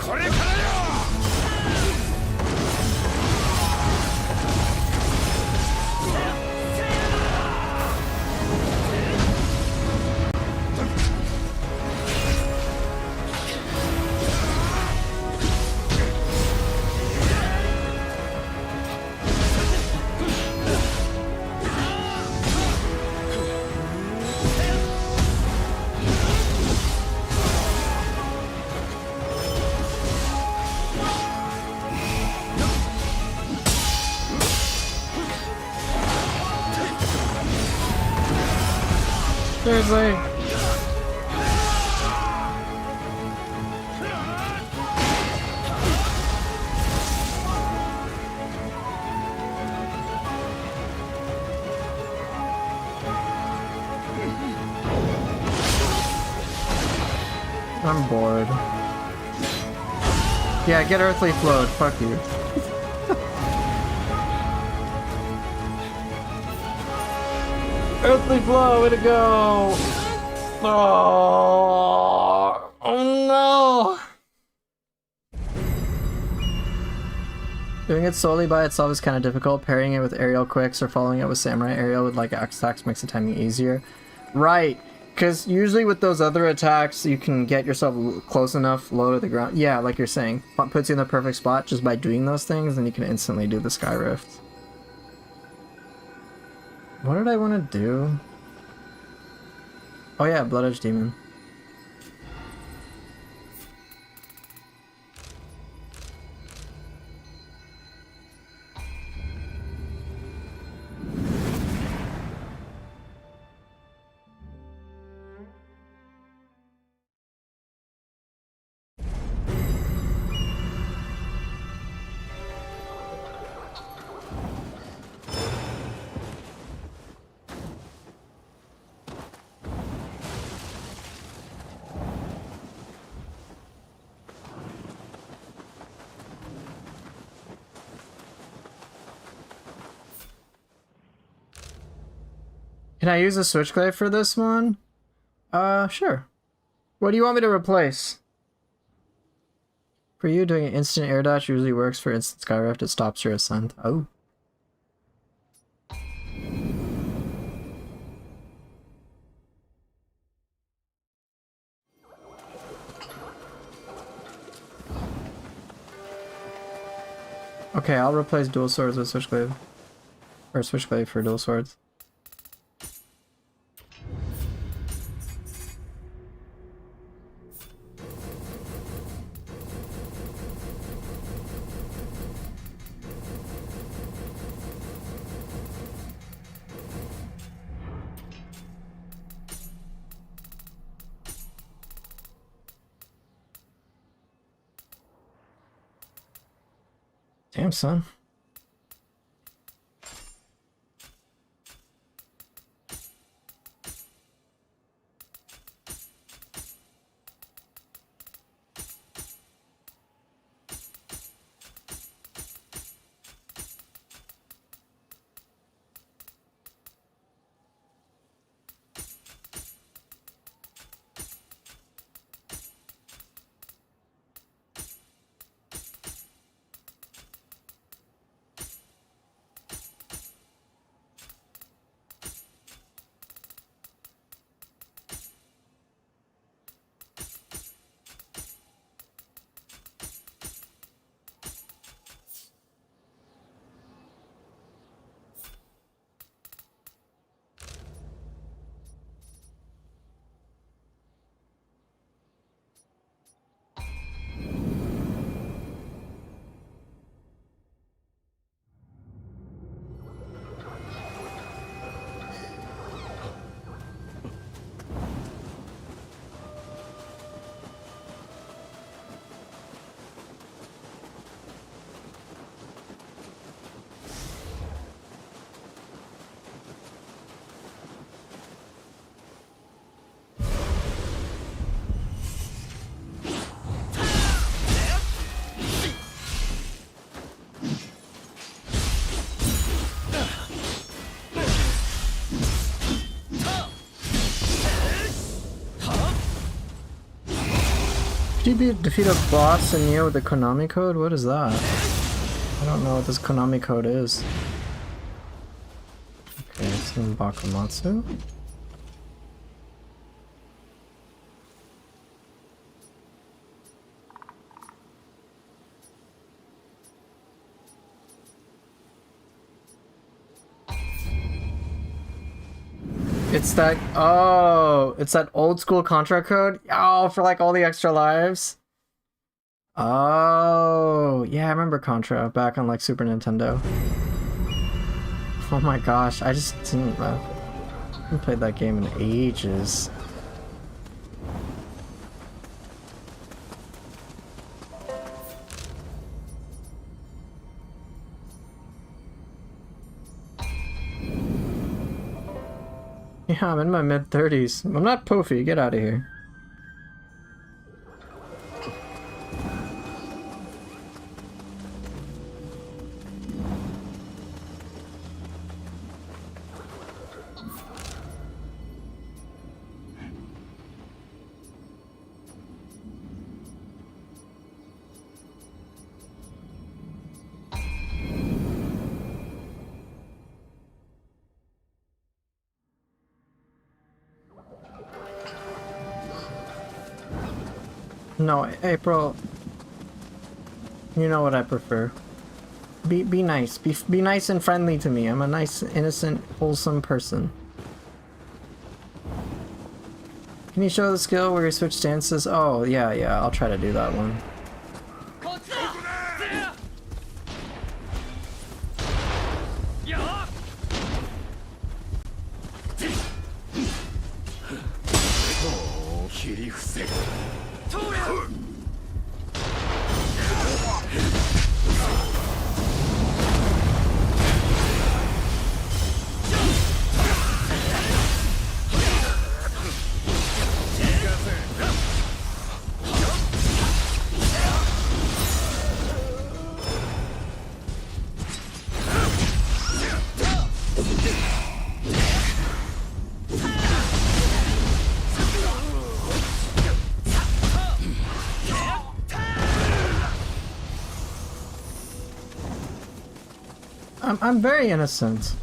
これからよ Seriously? I'm bored. Yeah, get Earthly Float. Fuck you. Earthly Flow, way to go! Oh, oh no! Doing it solely by itself is kind of difficult. Pairing it with aerial quicks or following it with samurai aerial with like axe attacks makes the timing easier. Right, because usually with those other attacks you can get yourself close enough low to the ground. Yeah, like you're saying, puts you in the perfect spot just by doing those things, and you can instantly do the Sky Rift. What did I want to do? Oh yeah, Blood Edge Demon. Can I use a Switchblade for this one? Sure. What do you want me to replace? For you, doing an instant air dash usually works. For instant Skyrift, it stops your ascent. Oh. Okay, I'll replace dual swords with switchblade. Or switchblade for dual swords. Damn, son. Did you defeat a boss in Neo with the Konami code? What is that? I don't know what this Konami code is. Okay, it's in Bakumatsu. It's that, oh, it's that old school Contra code? Oh, for like all the extra lives? Oh, yeah, I remember Contra back on like Super Nintendo. Oh my gosh, I just didn't, I haven't played that game in ages. Yeah, I'm in my mid-30s. I'm not poofy, get out of here. No, April. You know what I prefer. Be nice. Be nice and friendly to me. I'm a nice, innocent, wholesome person. Can you show the skill where you switch stances? Oh, yeah, I'll try to do that one. I'm very innocent.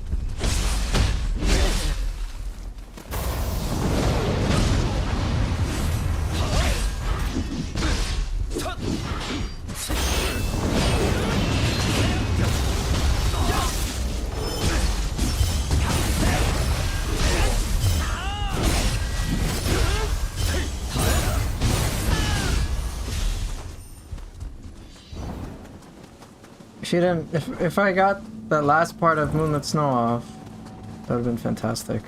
she didn't. If I got that last part of Moonlit Snow off, that would have been fantastic.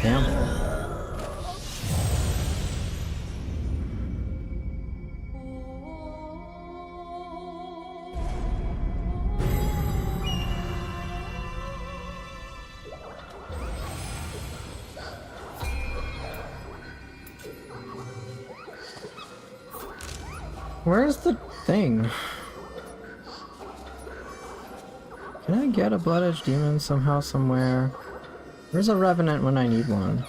Damn. Where's the thing? Can I get a Blood Edge Demon somehow, somewhere? Where's a Revenant when I need one?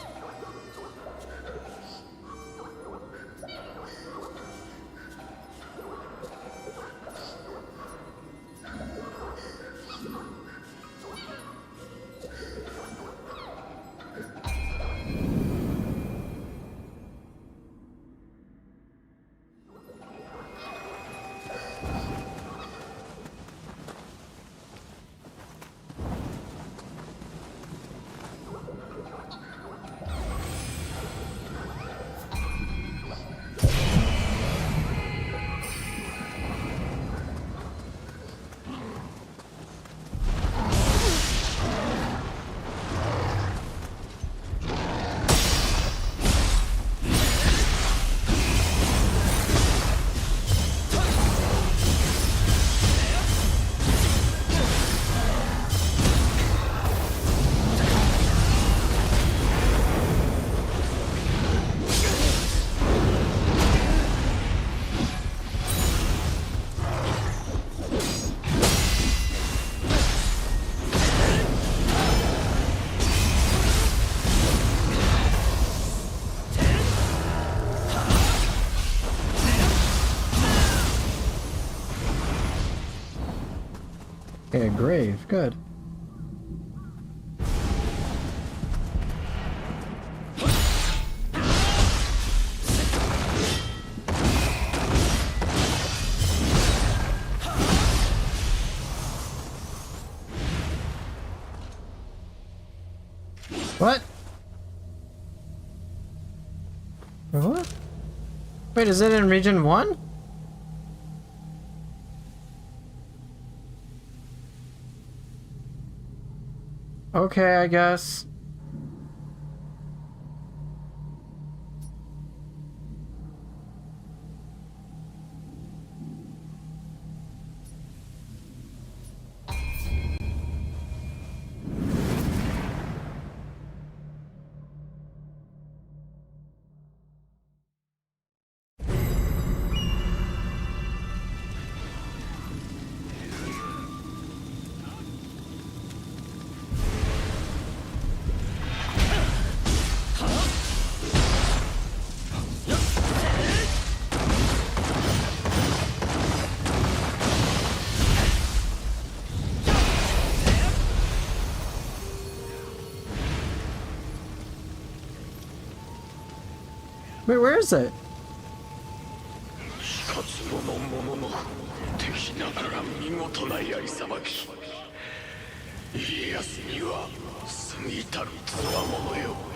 Okay, a grave. Good. What? What? Wait, is it in region 1? Okay, I guess. Wait, where is it? 死活の者の敵ながら見事な槍さばき。家康には過ぎたるつわものよ。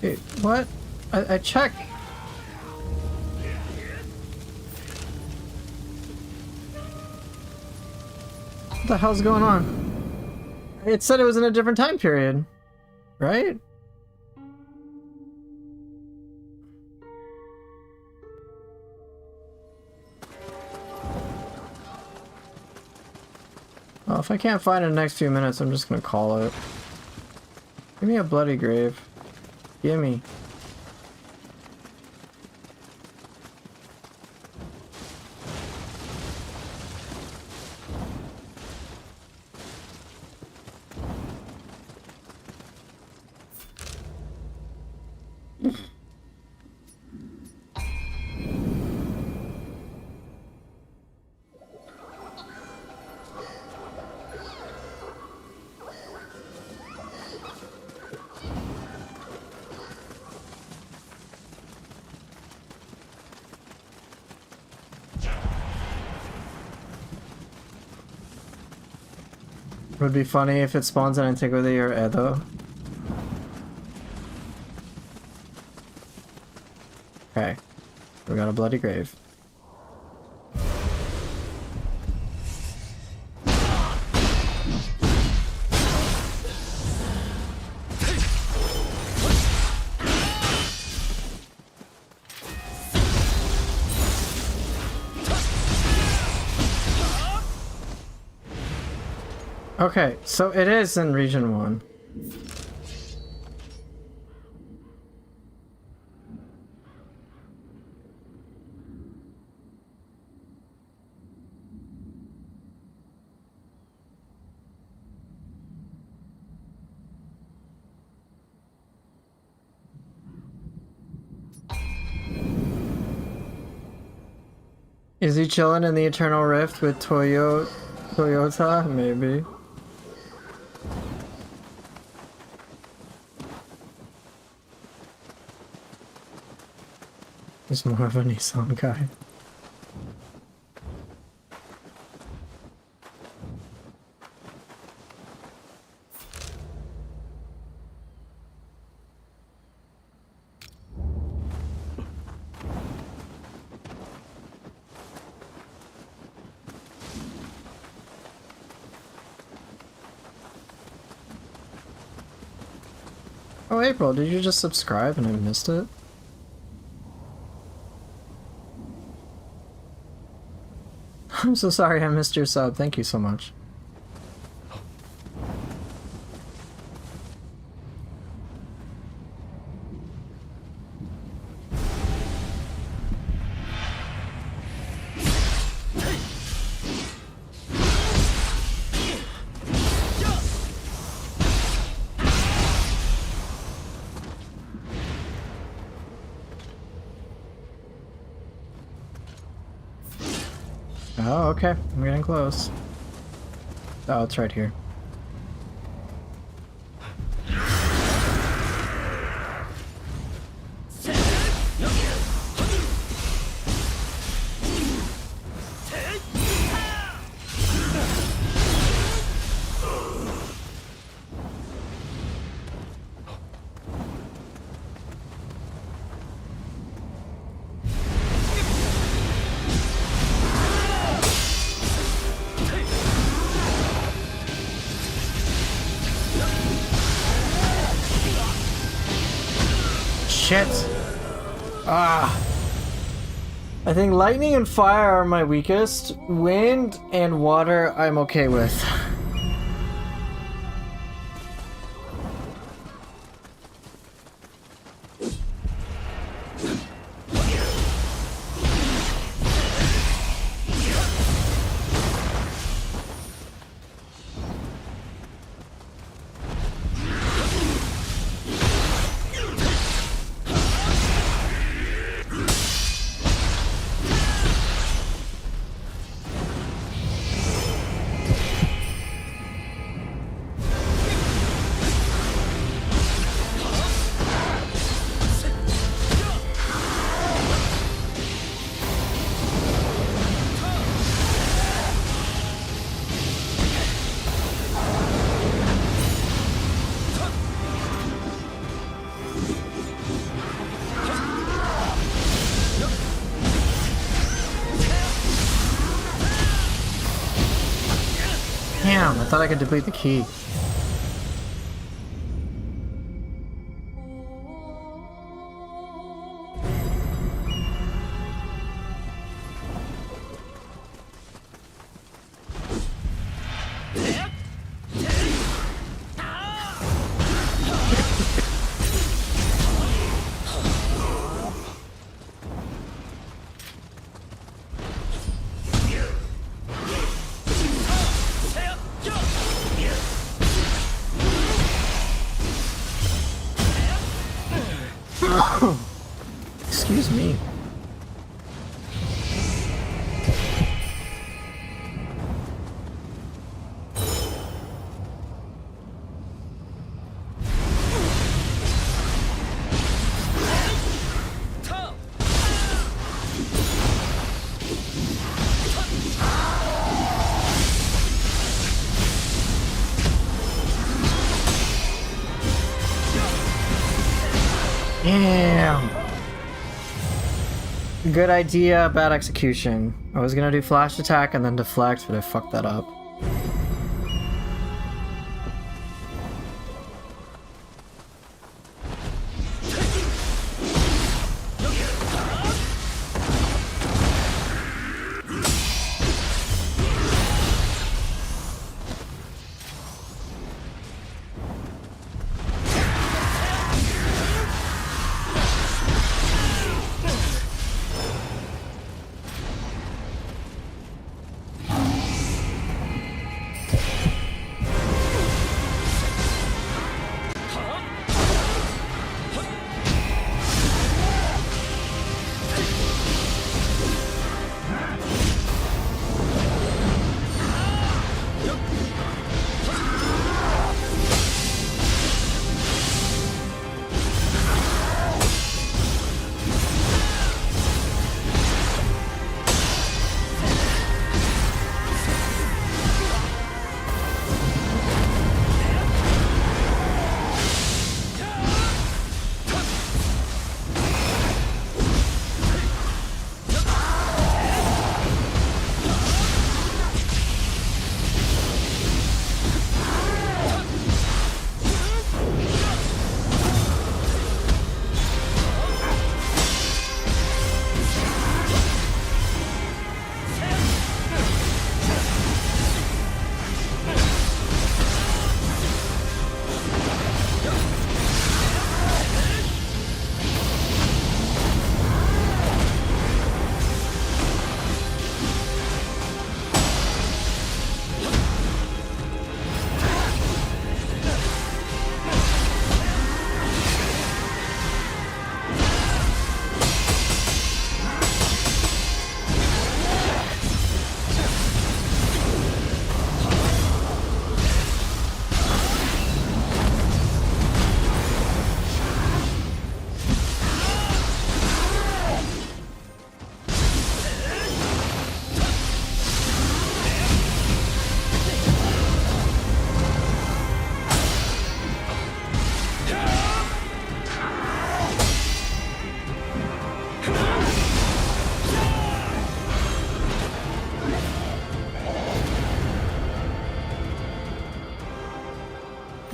Wait, what? I checked. What the hell's going on? It said it was in a different time period, right? Well, if I can't find it in the next few minutes, I'm just gonna call it. Give me a bloody grave. Gimme. Would be funny if it spawns in Antiquity or Edo. Okay. We got a bloody grave. Okay, so it is in Region 1. Is he chilling in the Eternal Rift with Toyota? Maybe. He's more of a Nissan guy. Oh, April, did you just subscribe and I missed it? I'm so sorry I missed your sub. Thank you so much. Oh, okay. I'm getting close. Oh, it's right here. Shit! Ah! I think lightning and fire are my weakest. Wind and water I'm okay with. Damn, I thought I could deplete the key. Excuse me. Damn. Good idea, bad execution. I was gonna do flash attack and then deflect, but I fucked that up.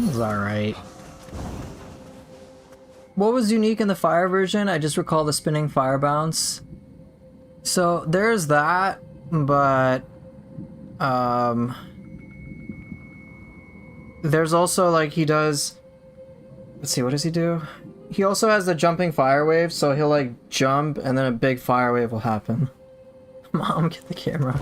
It was alright. What was unique in the fire version? I just recall the spinning fire bounce. So there's that, but there's also like he does, let's see, what does he do? He also has the jumping fire wave, so he'll like jump and then a big fire wave will happen. Mom, get the camera.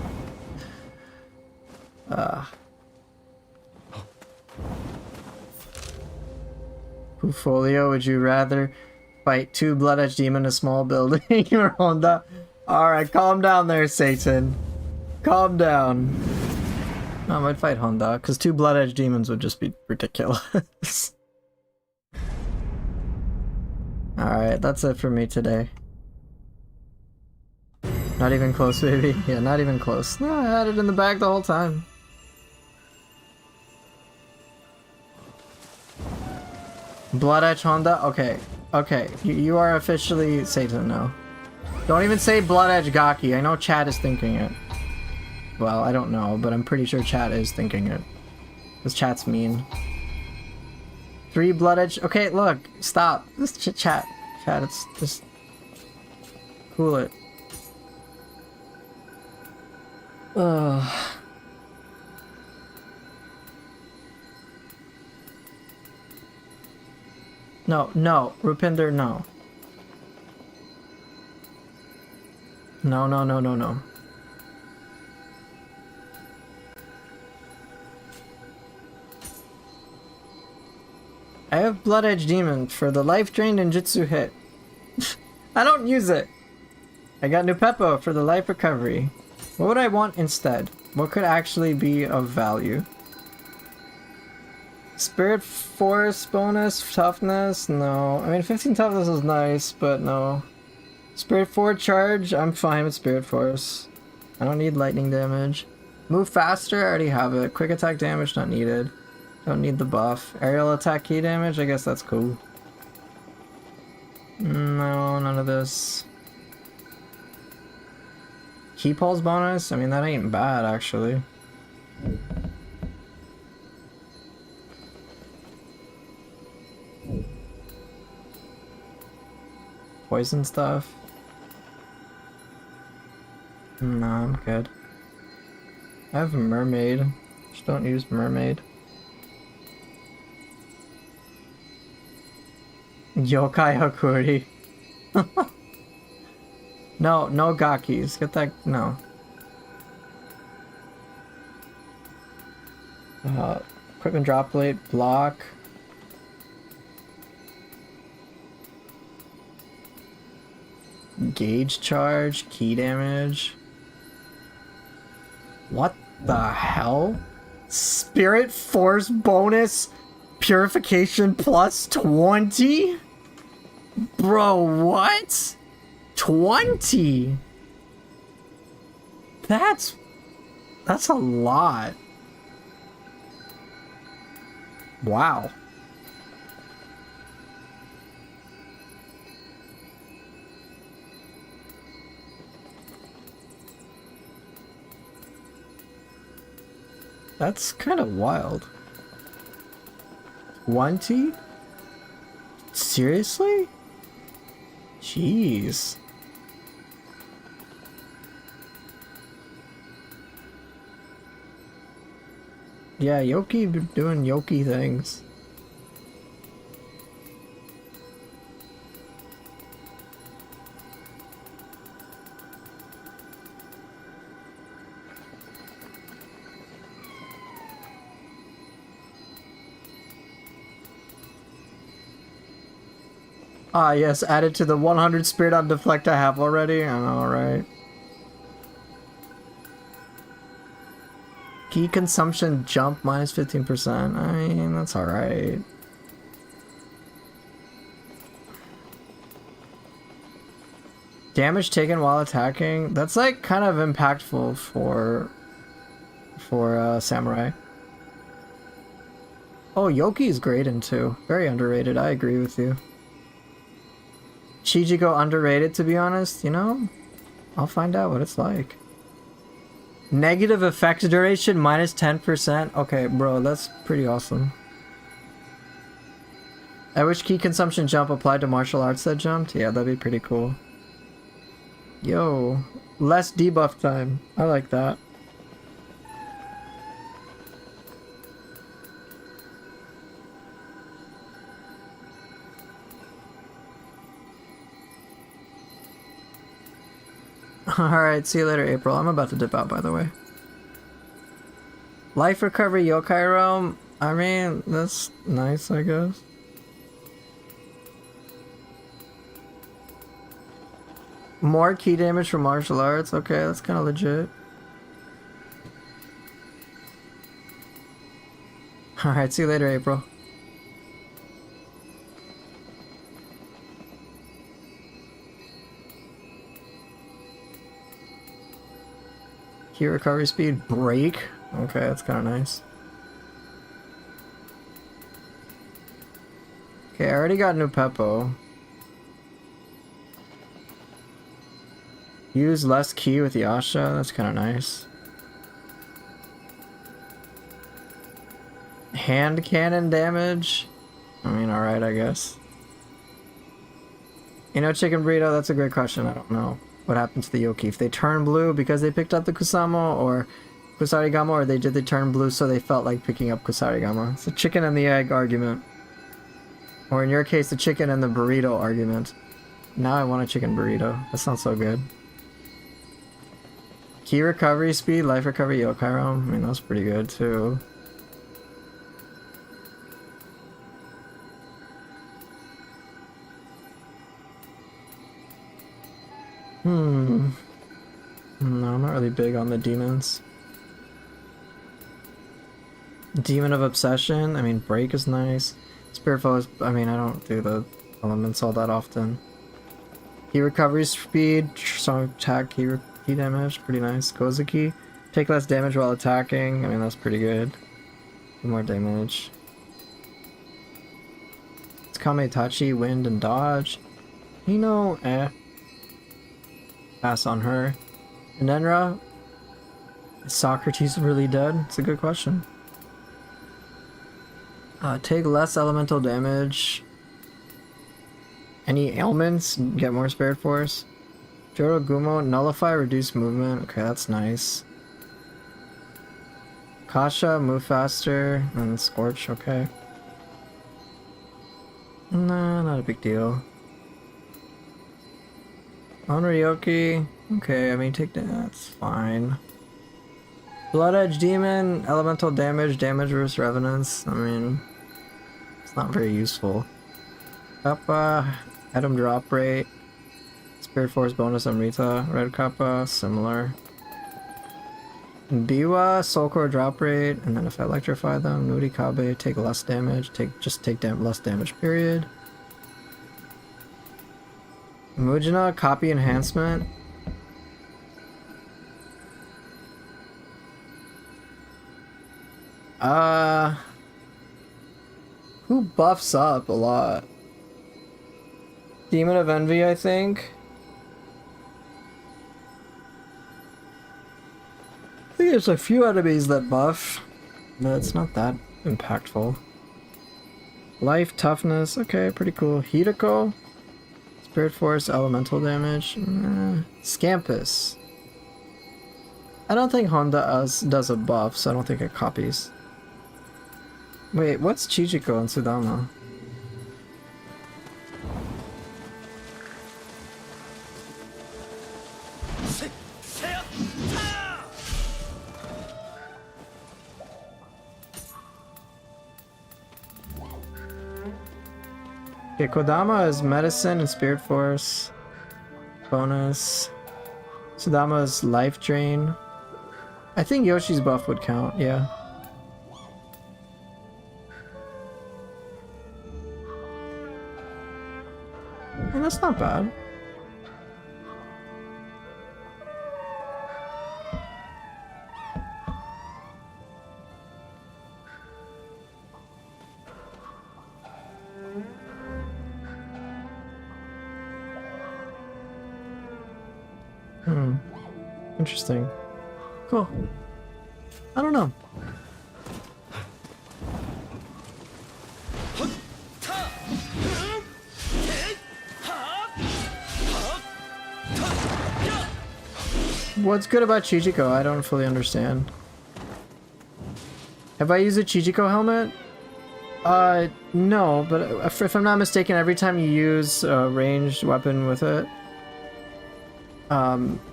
Pufolio, would you rather fight 2 Blood Edge Demon in a small building or Honda? Alright, calm down there, Satan. Calm down. No, I might fight Honda, because 2 Blood Edge Demons would just be ridiculous. Alright, that's it for me today. Not even close, baby. Yeah, not even close. No, I had it in the bag the whole time. Blood Edge Honda? Okay. Okay. You are officially Satan now. Don't even say Blood Edge Gaki. I know chat is thinking it. Well, I don't know, but I'm pretty sure chat is thinking it. Because chat's mean. 3 Blood Edge... Okay, look. Stop. This chat. Chat, it's just... Cool it. Ugh. No, no, Rupinder, no. No, no, no, no, no. I have Blood Edge Demon for the life drained and Jutsu hit. I don't use it. I got Nupeppo for the life recovery. What would I want instead? What could actually be of value? Spirit Force bonus, toughness? No. I mean, 15 toughness is nice, but no. Spirit Force charge? I'm fine with Spirit Force. I don't need lightning damage. Move faster? I already have it. Quick attack damage? Not needed. Don't need the buff. Aerial attack key damage? I guess that's cool. No, none of this. Key pulls bonus? I mean, that ain't bad, actually. Poison stuff? No, I'm good. I have a mermaid. Just don't use mermaid. Yokai Hakuri. No, no Gakis. Get that. No. Equipment drop plate, block. Gauge charge, key damage. What the hell? Spirit Force bonus, purification plus 20? Bro, what? 20? That's a lot. Wow. That's kind of wild. 20? Seriously? Jeez. Yeah, Yoki be doing Yoki things. Ah, yes, added to the 100 spirit on deflect I have already. I know, right? Key consumption jump minus 15%. I mean, that's alright. Damage taken while attacking. That's like kind of impactful for Samurai. Oh, Yoki is great in 2. Very underrated. I agree with you. Chijigo underrated, to be honest. You know, I'll find out what it's like. Negative effect duration minus 10%. Okay, bro, that's pretty awesome. I wish key consumption jump applied to martial arts that jumped. Yeah, that'd be pretty cool. Yo, less debuff time. I like that. Alright, see you later, April. I'm about to dip out, by the way. Life recovery Yokai Realm. I mean, that's nice, I guess. More key damage from martial arts. Okay, that's kind of legit. Alright, see you later, April. Key recovery speed break. Okay, that's kind of nice. Okay, I already got new Peppo. Use less key with Yasha. That's kind of nice. Hand cannon damage. I mean, alright, I guess. You know, Chicken Burrito, that's a great question. I don't know what happened to the Yoki. If they turn blue because they picked up the Kusamo or Kusarigama, or they turn blue so they felt like picking up Kusarigama. It's a chicken and the egg argument. Or in your case, the chicken and the burrito argument. Now I want a chicken burrito. That sounds so good. Key recovery speed, life recovery Yokai Realm. I mean, that's pretty good too. No, I'm not really big on the demons. Demon of Obsession, I mean, break is nice. Spirit Foe is, I mean, I don't do the elements all that often. Key recovery speed, strong attack, key damage, pretty nice. Kozuki, take less damage while attacking, I mean, that's pretty good. More damage. It's Kame Itachi, wind and dodge. Hino, pass on her. And Enra, is Socrates really dead? It's a good question. Take less elemental damage. Any ailments? Get more Spirit Force. Joro Gumo, nullify, reduce movement. Okay, that's nice. Kasha, move faster. And Scorch, okay. Nah, not a big deal. Onryoki, okay, I mean, take that, that's fine. Blood Edge Demon, elemental damage, damage versus Revenants. I mean, it's not very useful. Kappa, item drop rate. Spirit Force bonus on Rita. Red Kappa, similar. Biwa, Soul Core drop rate, and then if I electrify them, Nurikabe, take less damage. Just take less damage, period. Mujina, copy enhancement. Who buffs up a lot? Demon of Envy, I think. I think there's a few enemies that buff, but it's not that impactful. Life, toughness, okay, pretty cool. Hideko, Spirit Force, elemental damage. Scampus. I don't think Honda does a buff, so I don't think it copies. Wait, what's Chichiko and Sudama? Okay, Kodama is medicine and Spirit Force. Bonus. Sudama is life drain. I think Yoshi's buff would count, yeah. And that's not bad. Interesting. Cool. I don't know. What's good about Chichiko? I don't fully understand. Have I used a Chichiko helmet? No, but if I'm not mistaken, every time you use a ranged weapon with it,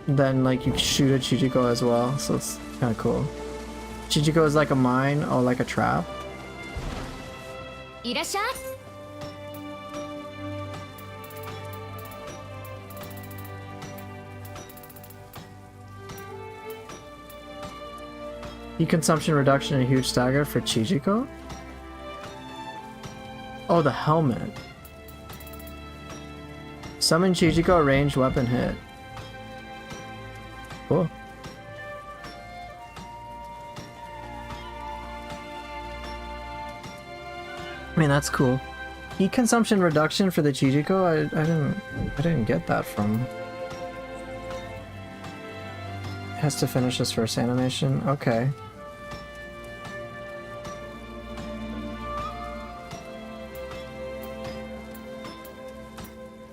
then like you shoot a Chichiko as well, so it's kind of cool. Chichiko is like a mine or like a trap. Heat consumption reduction and a huge stagger for Chichiko? Oh, the helmet. Summon Chichiko, ranged weapon hit. Cool. I mean, that's cool. Heat consumption reduction for the Chichiko? I didn't get that from. Has to finish this first animation. Okay.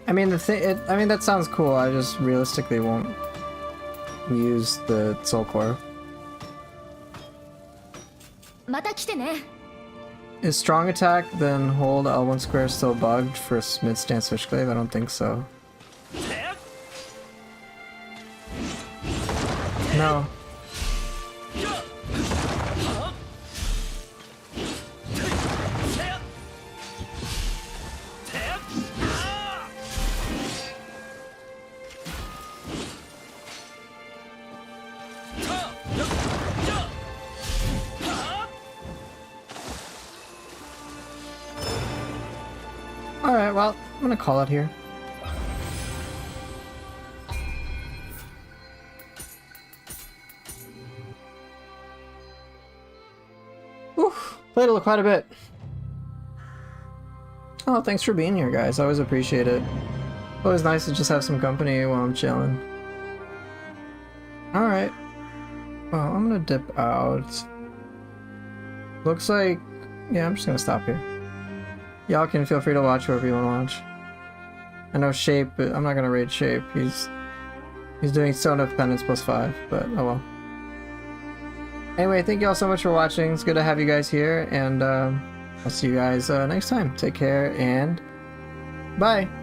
I mean, I mean, that sounds cool. I just realistically won't use the Soul Core. Is strong attack then hold L1 square still bugged for mid stance Switchglaive? I don't think so. No. Alright, well, I'm gonna call it here. Oof, played quite a bit. Oh, thanks for being here, guys. I always appreciate it. Always nice to just have some company while I'm chilling. Alright. Well, I'm gonna dip out. Looks like... yeah, I'm just gonna stop here. Y'all can feel free to watch whoever you want to watch. I know Shape, but I'm not gonna raid Shape. He's doing Stone of Penance +5, but oh well. Anyway, thank you all so much for watching. It's good to have you guys here, and I'll see you guys next time. Take care, and bye!